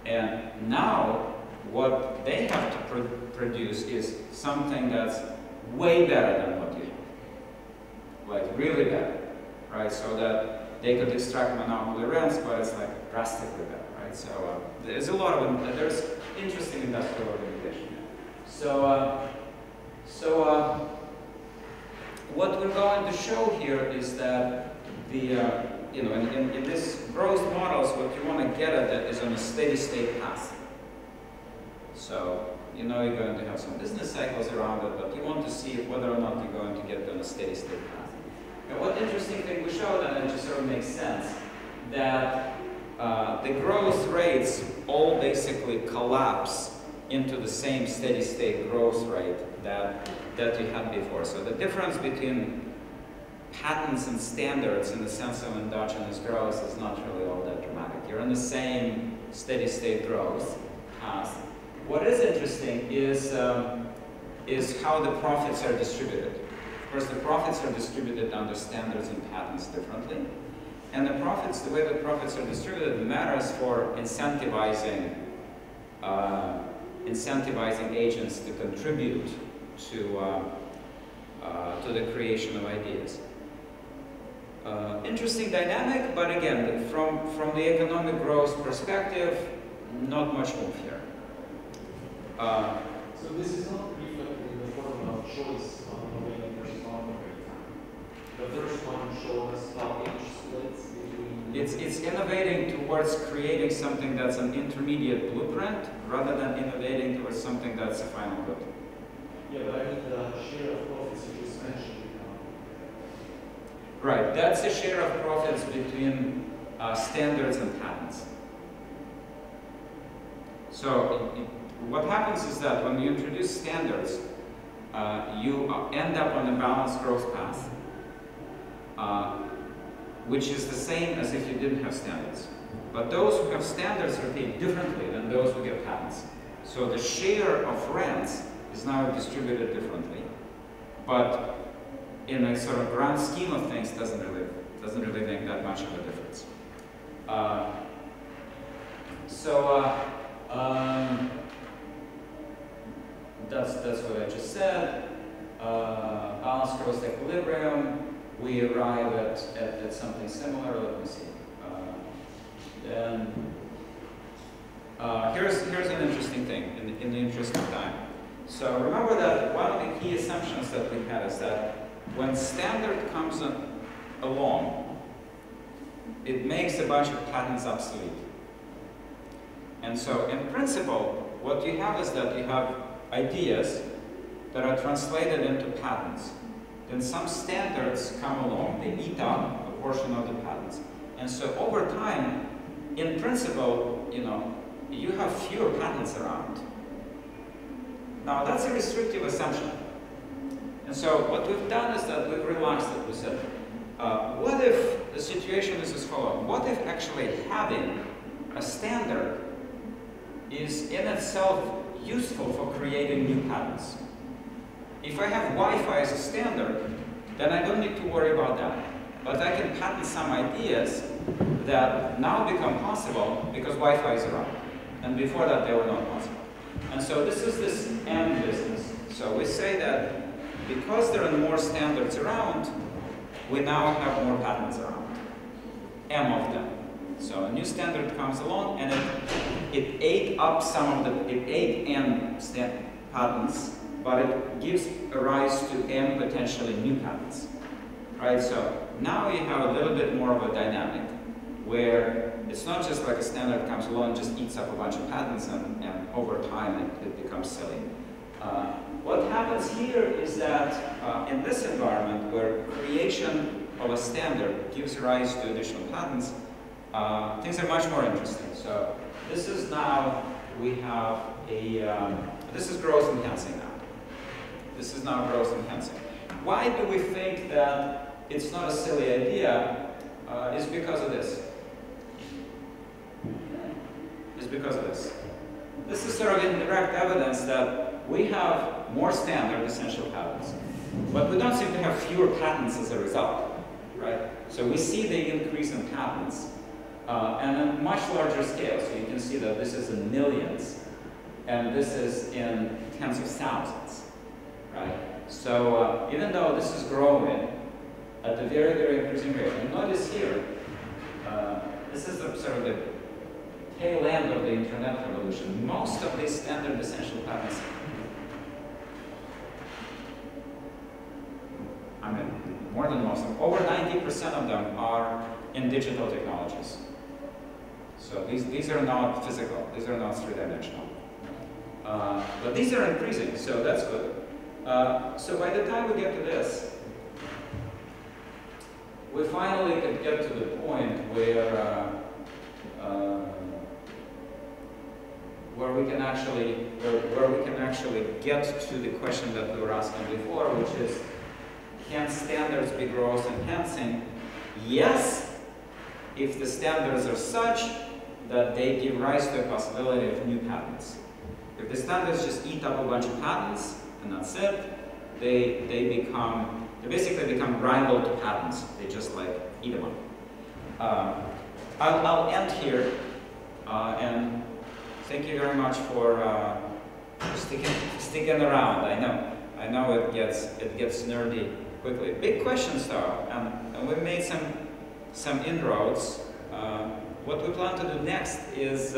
and now what they have to produce is something that's way better than what you have. Like really better, right? So that they could extract monopoly rents, but it's like drastically better, right? So there's a lot of, there's interesting industrial organization. So what we're going to show here is that in this growth models, what you want to get at that is on a steady state path. So you're going to have some business cycles around it, but you want to see whether or not you're going to get on a steady state path. And what interesting thing we showed, and it just sort of makes sense, that the growth rates all basically collapse into the same steady state growth rate that you had before. So the difference between patents and standards in the sense of endogenous growth is not really all that dramatic. You're in the same steady state growth path. What is interesting is how the profits are distributed. Of course, the profits are distributed under standards and patents differently. And the way the profits are distributed matters for incentivizing agents to contribute to the creation of ideas. Interesting dynamic, but again, from the economic growth perspective, not much move here. So this is not reflected in the form of choice on innovating versus non-innovating. The first one showed us how age splits between... It's innovating towards creating something that's an intermediate blueprint, rather than innovating towards something that's a final good. Yeah, but I mean the share of profits you just mentioned. Right, that's a share of profits between standards and patents. So what happens is that when you introduce standards, you end up on a balanced growth path, which is the same as if you didn't have standards. But those who have standards are paid differently than those who get patents. So the share of rents is now distributed differently. But in a sort of grand scheme of things, doesn't really make that much of a difference. That's what I just said. Balanced growth equilibrium. We arrive at something similar. Let me see. Here's an interesting thing in the interest of time. So remember that one of the key assumptions that we had is that when standard comes along, it makes a bunch of patents obsolete. And so in principle, what you have is that you have ideas that are translated into patents. Then some standards come along, they eat up a portion of the patents. And so over time, in principle, you have fewer patents around. Now that's a restrictive assumption. And so what we've done is that we've relaxed it. We said, what if the situation is as follows? What if actually having a standard is in itself useful for creating new patents? If I have Wi-Fi as a standard, then I don't need to worry about that. but I can patent some ideas that now become possible because Wi-Fi is around. And before that, they were not possible. And so this is this M business. So we say that because there are more standards around, we now have more patents around. M of them. So a new standard comes along, and it ate up some of the, it ate M patents, but it gives a rise to M potentially new patents. Right? So now you have a little bit more of a dynamic where it's not just like a standard comes along and just eats up a bunch of patents, and over time it becomes silly. What happens here is that in this environment where creation of a standard gives rise to additional patents, things are much more interesting. So this is now, we have a, this is growth enhancing now. This is now growth enhancing. Why do we think that it's not a silly idea? Is because of this. Is because of this. This is sort of indirect evidence that we have more standard essential patents, but we don't seem to have fewer patents as a result, right? So we see the increase in patents and on a much larger scale. So you can see that this is in millions, and this is in tens of thousands, right? So even though this is growing at a very, very increasing rate, and notice here, this is the, sort of the tail end of the internet revolution. Most of these standard essential patents, I mean, more than most of them, over 90% of them are in digital technologies. So these are not physical, these are not three-dimensional. But these are increasing, so that's good. So by the time we get to this, we finally could get to the point where we can actually get to the question that we were asking before, which is, can standards be growth enhancing? Yes, if the standards are such that they give rise to a possibility of new patents. If the standards just eat up a bunch of patents and that's it, they basically become rival to patents. They just like eat them up. I'll end here, and thank you very much for sticking around. I know it gets nerdy quickly. Big questions though, and we've made some inroads. What we plan to do next is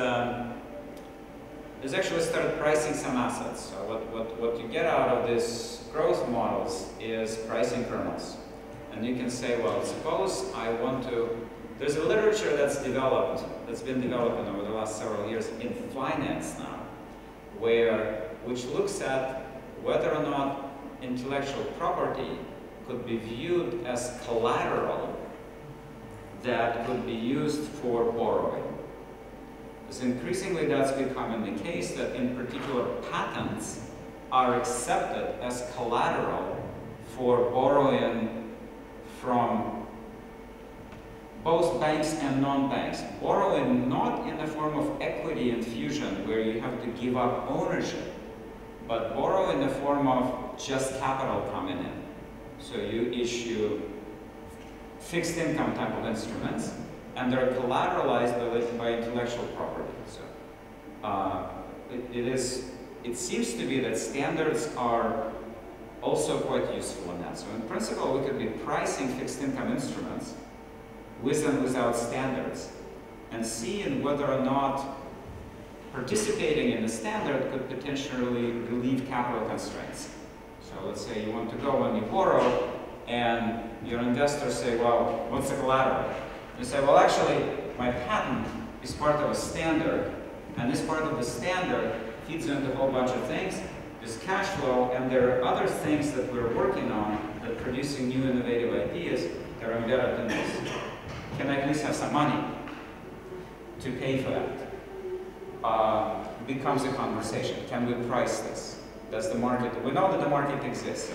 actually start pricing some assets. So what you get out of these growth models is pricing kernels. And you can say, well, suppose I want to, there's a literature that's been developing over the last several years in finance now, which looks at whether or not intellectual property could be viewed as collateral that could be used for borrowing. Because increasingly that's becoming the case that in particular patents are accepted as collateral for borrowing from both banks and non-banks. Borrowing not in the form of equity infusion where you have to give up ownership, but borrow in the form of just capital coming in. So you issue fixed income type of instruments, and they're collateralized by intellectual property. So it seems to be that standards are also quite useful in that. So in principle, we could be pricing fixed income instruments with and without standards, and seeing whether or not participating in the standard could potentially relieve capital constraints. So let's say you want to go and you borrow, and your investors say, well, what's the collateral? You say, well, actually, my patent is part of a standard, and this part of the standard feeds into a whole bunch of things. There's cash flow, and there are other things that we're working on that are producing new innovative ideas that are embedded in this. Can I at least have some money to pay for that? Becomes a conversation. Can we price this? Does the market, we know that the market exists, so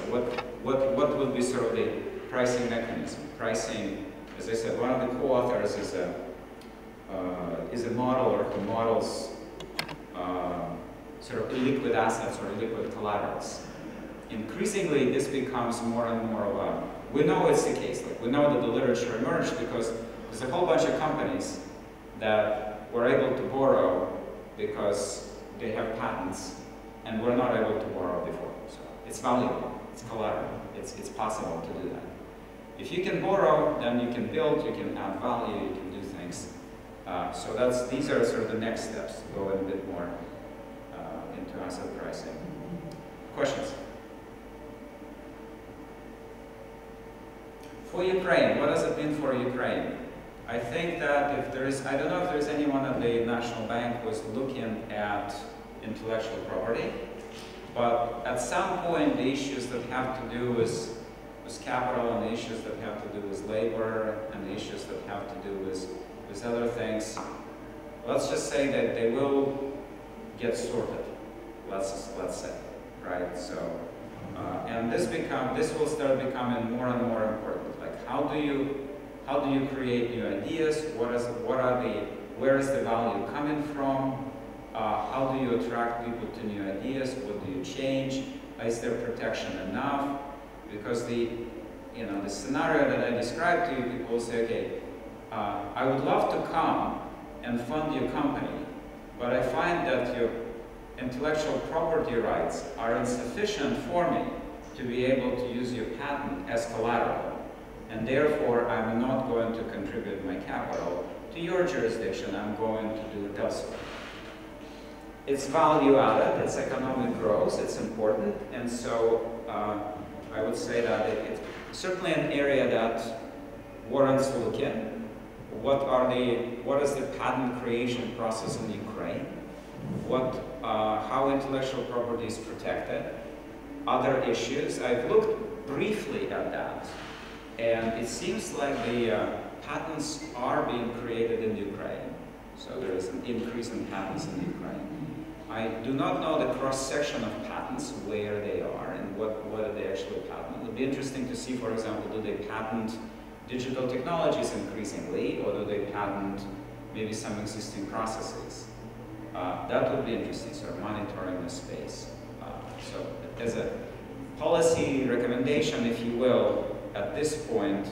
what would be sort of the pricing mechanism? Pricing, as I said, one of the co-authors is a modeler who models sort of illiquid assets or illiquid collaterals. Increasingly, this becomes more and more of We know it's the case. Like, we know that the literature emerged because there's a whole bunch of companies that were able to borrow because they have patents, and were not able to borrow before. So it's valuable, it's collateral, it's possible to do that. If you can borrow, then you can build, you can add value, you can do things. So these are sort of the next steps to go a bit more into asset pricing. Questions? For Ukraine, what does it mean for Ukraine? I think that if there is, I don't know if there's anyone at the National Bank who is looking at intellectual property, but at some point the issues that have to do with capital, and the issues that have to do with labor, and the issues that have to do with other things, let's just say that they will get sorted, let's say, right? So, and this will start becoming more and more important. Like, how do you create new ideas? Where is the value coming from? How do you attract people to new ideas? What do you change? Is there protection enough? Because the scenario that I described to you, people will say, okay, I would love to come and fund your company, but I find that your intellectual property rights are insufficient for me to be able to use your patent as collateral, and therefore I'm not going to contribute my capital to your jurisdiction, I'm going to do it elsewhere. It's value added, it's economic growth, it's important, and so I would say that it's certainly an area that warrants looking. What is the patent creation process in Ukraine? How intellectual property is protected? Other issues. I've looked briefly at that, and it seems like the patents are being created in Ukraine. So there is an increase in patents in Ukraine. I do not know the cross-section of patents, where they are and what are they actually patent. It would be interesting to see, for example, do they patent digital technologies increasingly, or do they patent maybe some existing processes? That would be interesting, sort of monitoring the space. So as a policy recommendation, if you will, at this point,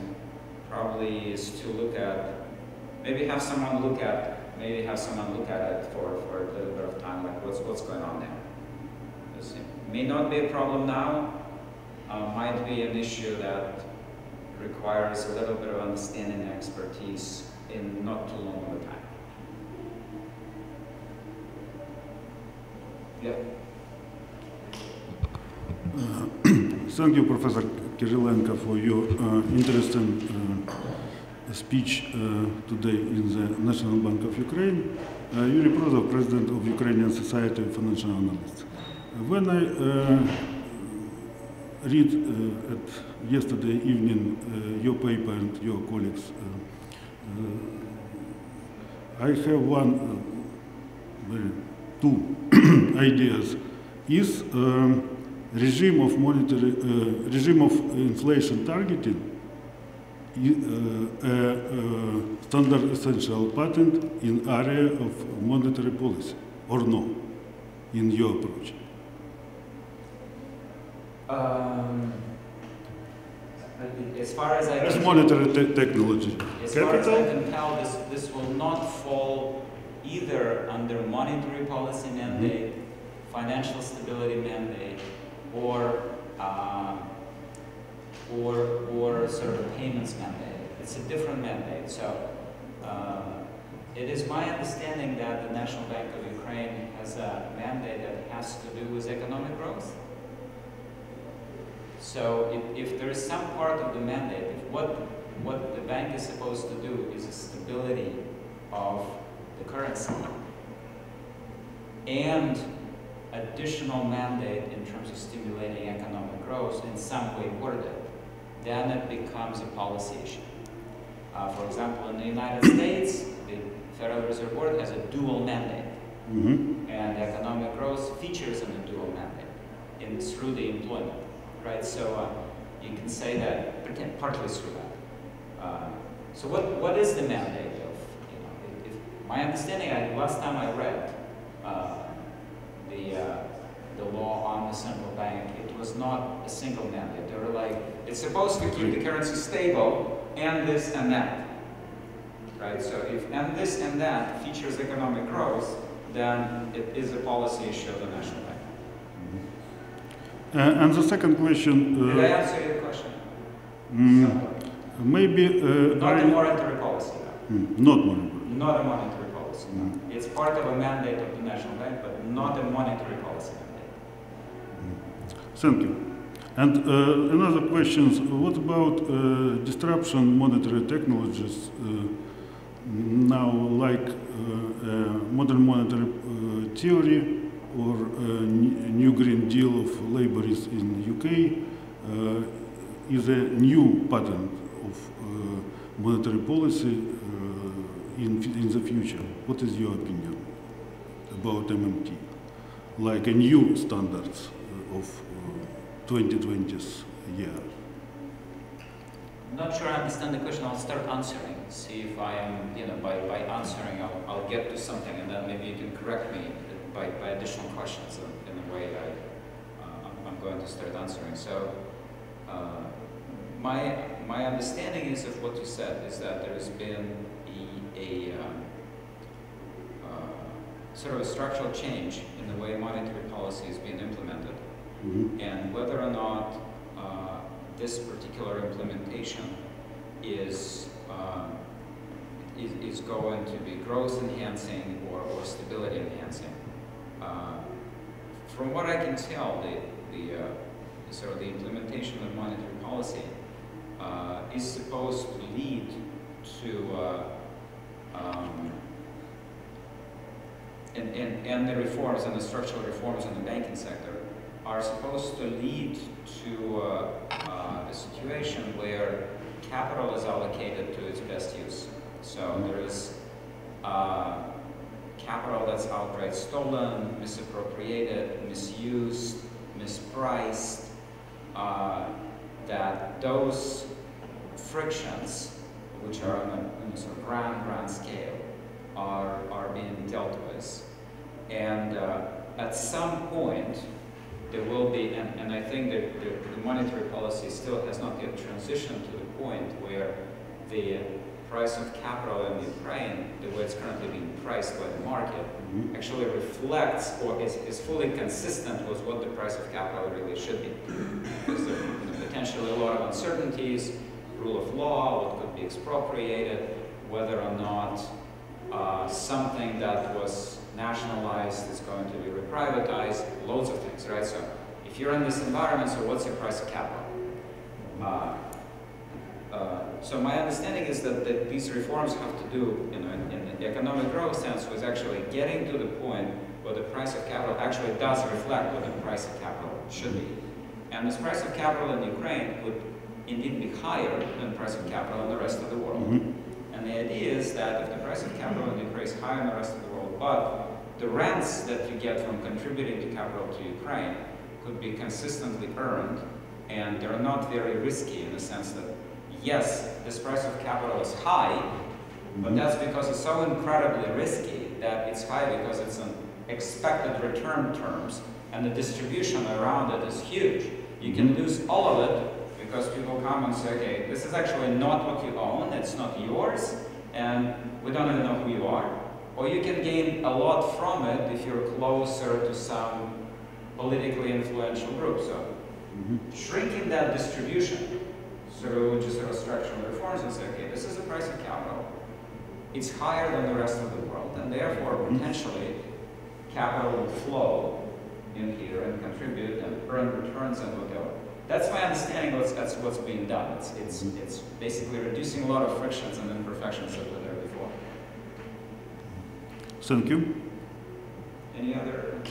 probably is to look at, maybe have someone look at it for a little bit of time, like what's going on there. It may not be a problem now, might be an issue that requires a little bit of understanding and expertise in not too long of a time. Yeah. Thank you, Professor Kirilenko, for your interesting speech today in the National Bank of Ukraine. Yuri Prozov, President of Ukrainian Society of Financial Analysts. When I read yesterday evening your paper and your colleagues, I have two ideas. Is regime of inflation targeting standard essential patent in area of monetary policy, or no, in your approach? As far as I can monetary technology. As far as I can tell, this will not fall either under monetary policy mandate, financial stability mandate, or sort of a payments mandate. It's a different mandate. So it is my understanding that the National Bank of Ukraine has a mandate that has to do with economic growth. So if there is some part of the mandate, if what the bank is supposed to do is a stability of the currency and additional mandate in terms of stimulating economic growth in some way worded, then it becomes a policy issue. For example, in the United States, the Federal Reserve Board has a dual mandate, and economic growth features in a dual mandate through the employment, right? So you can say that partly through that. So what is the mandate of, my understanding, last time I read the the law on the central bank, it was not a single mandate. They were like, it's supposed to keep the currency stable and this and that. Right? So if and this and that features economic growth, then it is a policy issue of the national bank. And the second question. Did I answer your question? Maybe. Not a monetary policy. Not monetary. Not a monetary policy. It's part of a mandate of the national bank, but not a monetary policy mandate. Thank you. And another question, what about disruption monetary technologies now, like modern monetary theory or new Green Deal of labourists in UK is a new pattern of monetary policy in the future. What is your opinion about MMT? Like a new standards of 2020s year? I'm not sure I understand the question. I'll start answering. See if I am, by answering, I'll get to something, and then maybe you can correct me by additional questions in the way I'm going to start answering. So, my understanding is of what you said is that there has been a sort of a structural change in the way monetary policy is being implemented, and whether or not this particular implementation is going to be growth enhancing or stability enhancing. From what I can tell, the implementation of monetary policy is supposed to lead to and the reforms and the structural reforms in the banking sector are supposed to lead to a situation where capital is allocated to its best use. So there is capital that's outright stolen, misappropriated, misused, mispriced, that those frictions, which are on a sort of grand scale, are being dealt with. And at some point, there will be, and I think that the monetary policy still has not yet transitioned to the point where the price of capital in Ukraine, the way it's currently being priced by the market, actually reflects or is fully consistent with what the price of capital really should be. Because there are potentially a lot of uncertainties, rule of law, what could be expropriated, whether or not something that was nationalized is going to be reprivatized, loads of things, right? So if you're in this environment, so what's the price of capital? So my understanding is that these reforms have to do, in the economic growth sense, with actually getting to the point where the price of capital actually does reflect what the price of capital should be. And this price of capital in Ukraine would indeed be higher than the price of capital in the rest of the world. And the idea is that if the price of capital in Ukraine is higher in the rest of the world, but the rents that you get from contributing to capital to Ukraine could be consistently earned, and they're not very risky in the sense that, yes, this price of capital is high, but that's because it's so incredibly risky that it's high because it's in expected return terms, and the distribution around it is huge. You can lose all of it because people come and say, okay, this is actually not what you own, it's not yours, and we don't even know who you are. Or you can gain a lot from it if you're closer to some politically influential group. So shrinking that distribution through just sort of structural reforms and say, okay, this is the price of capital. It's higher than the rest of the world, and therefore potentially capital will flow in here and contribute and earn returns and whatever. That's my understanding. That's what's being done. It's basically reducing a lot of frictions and imperfections that were there before. Thank you. Any other?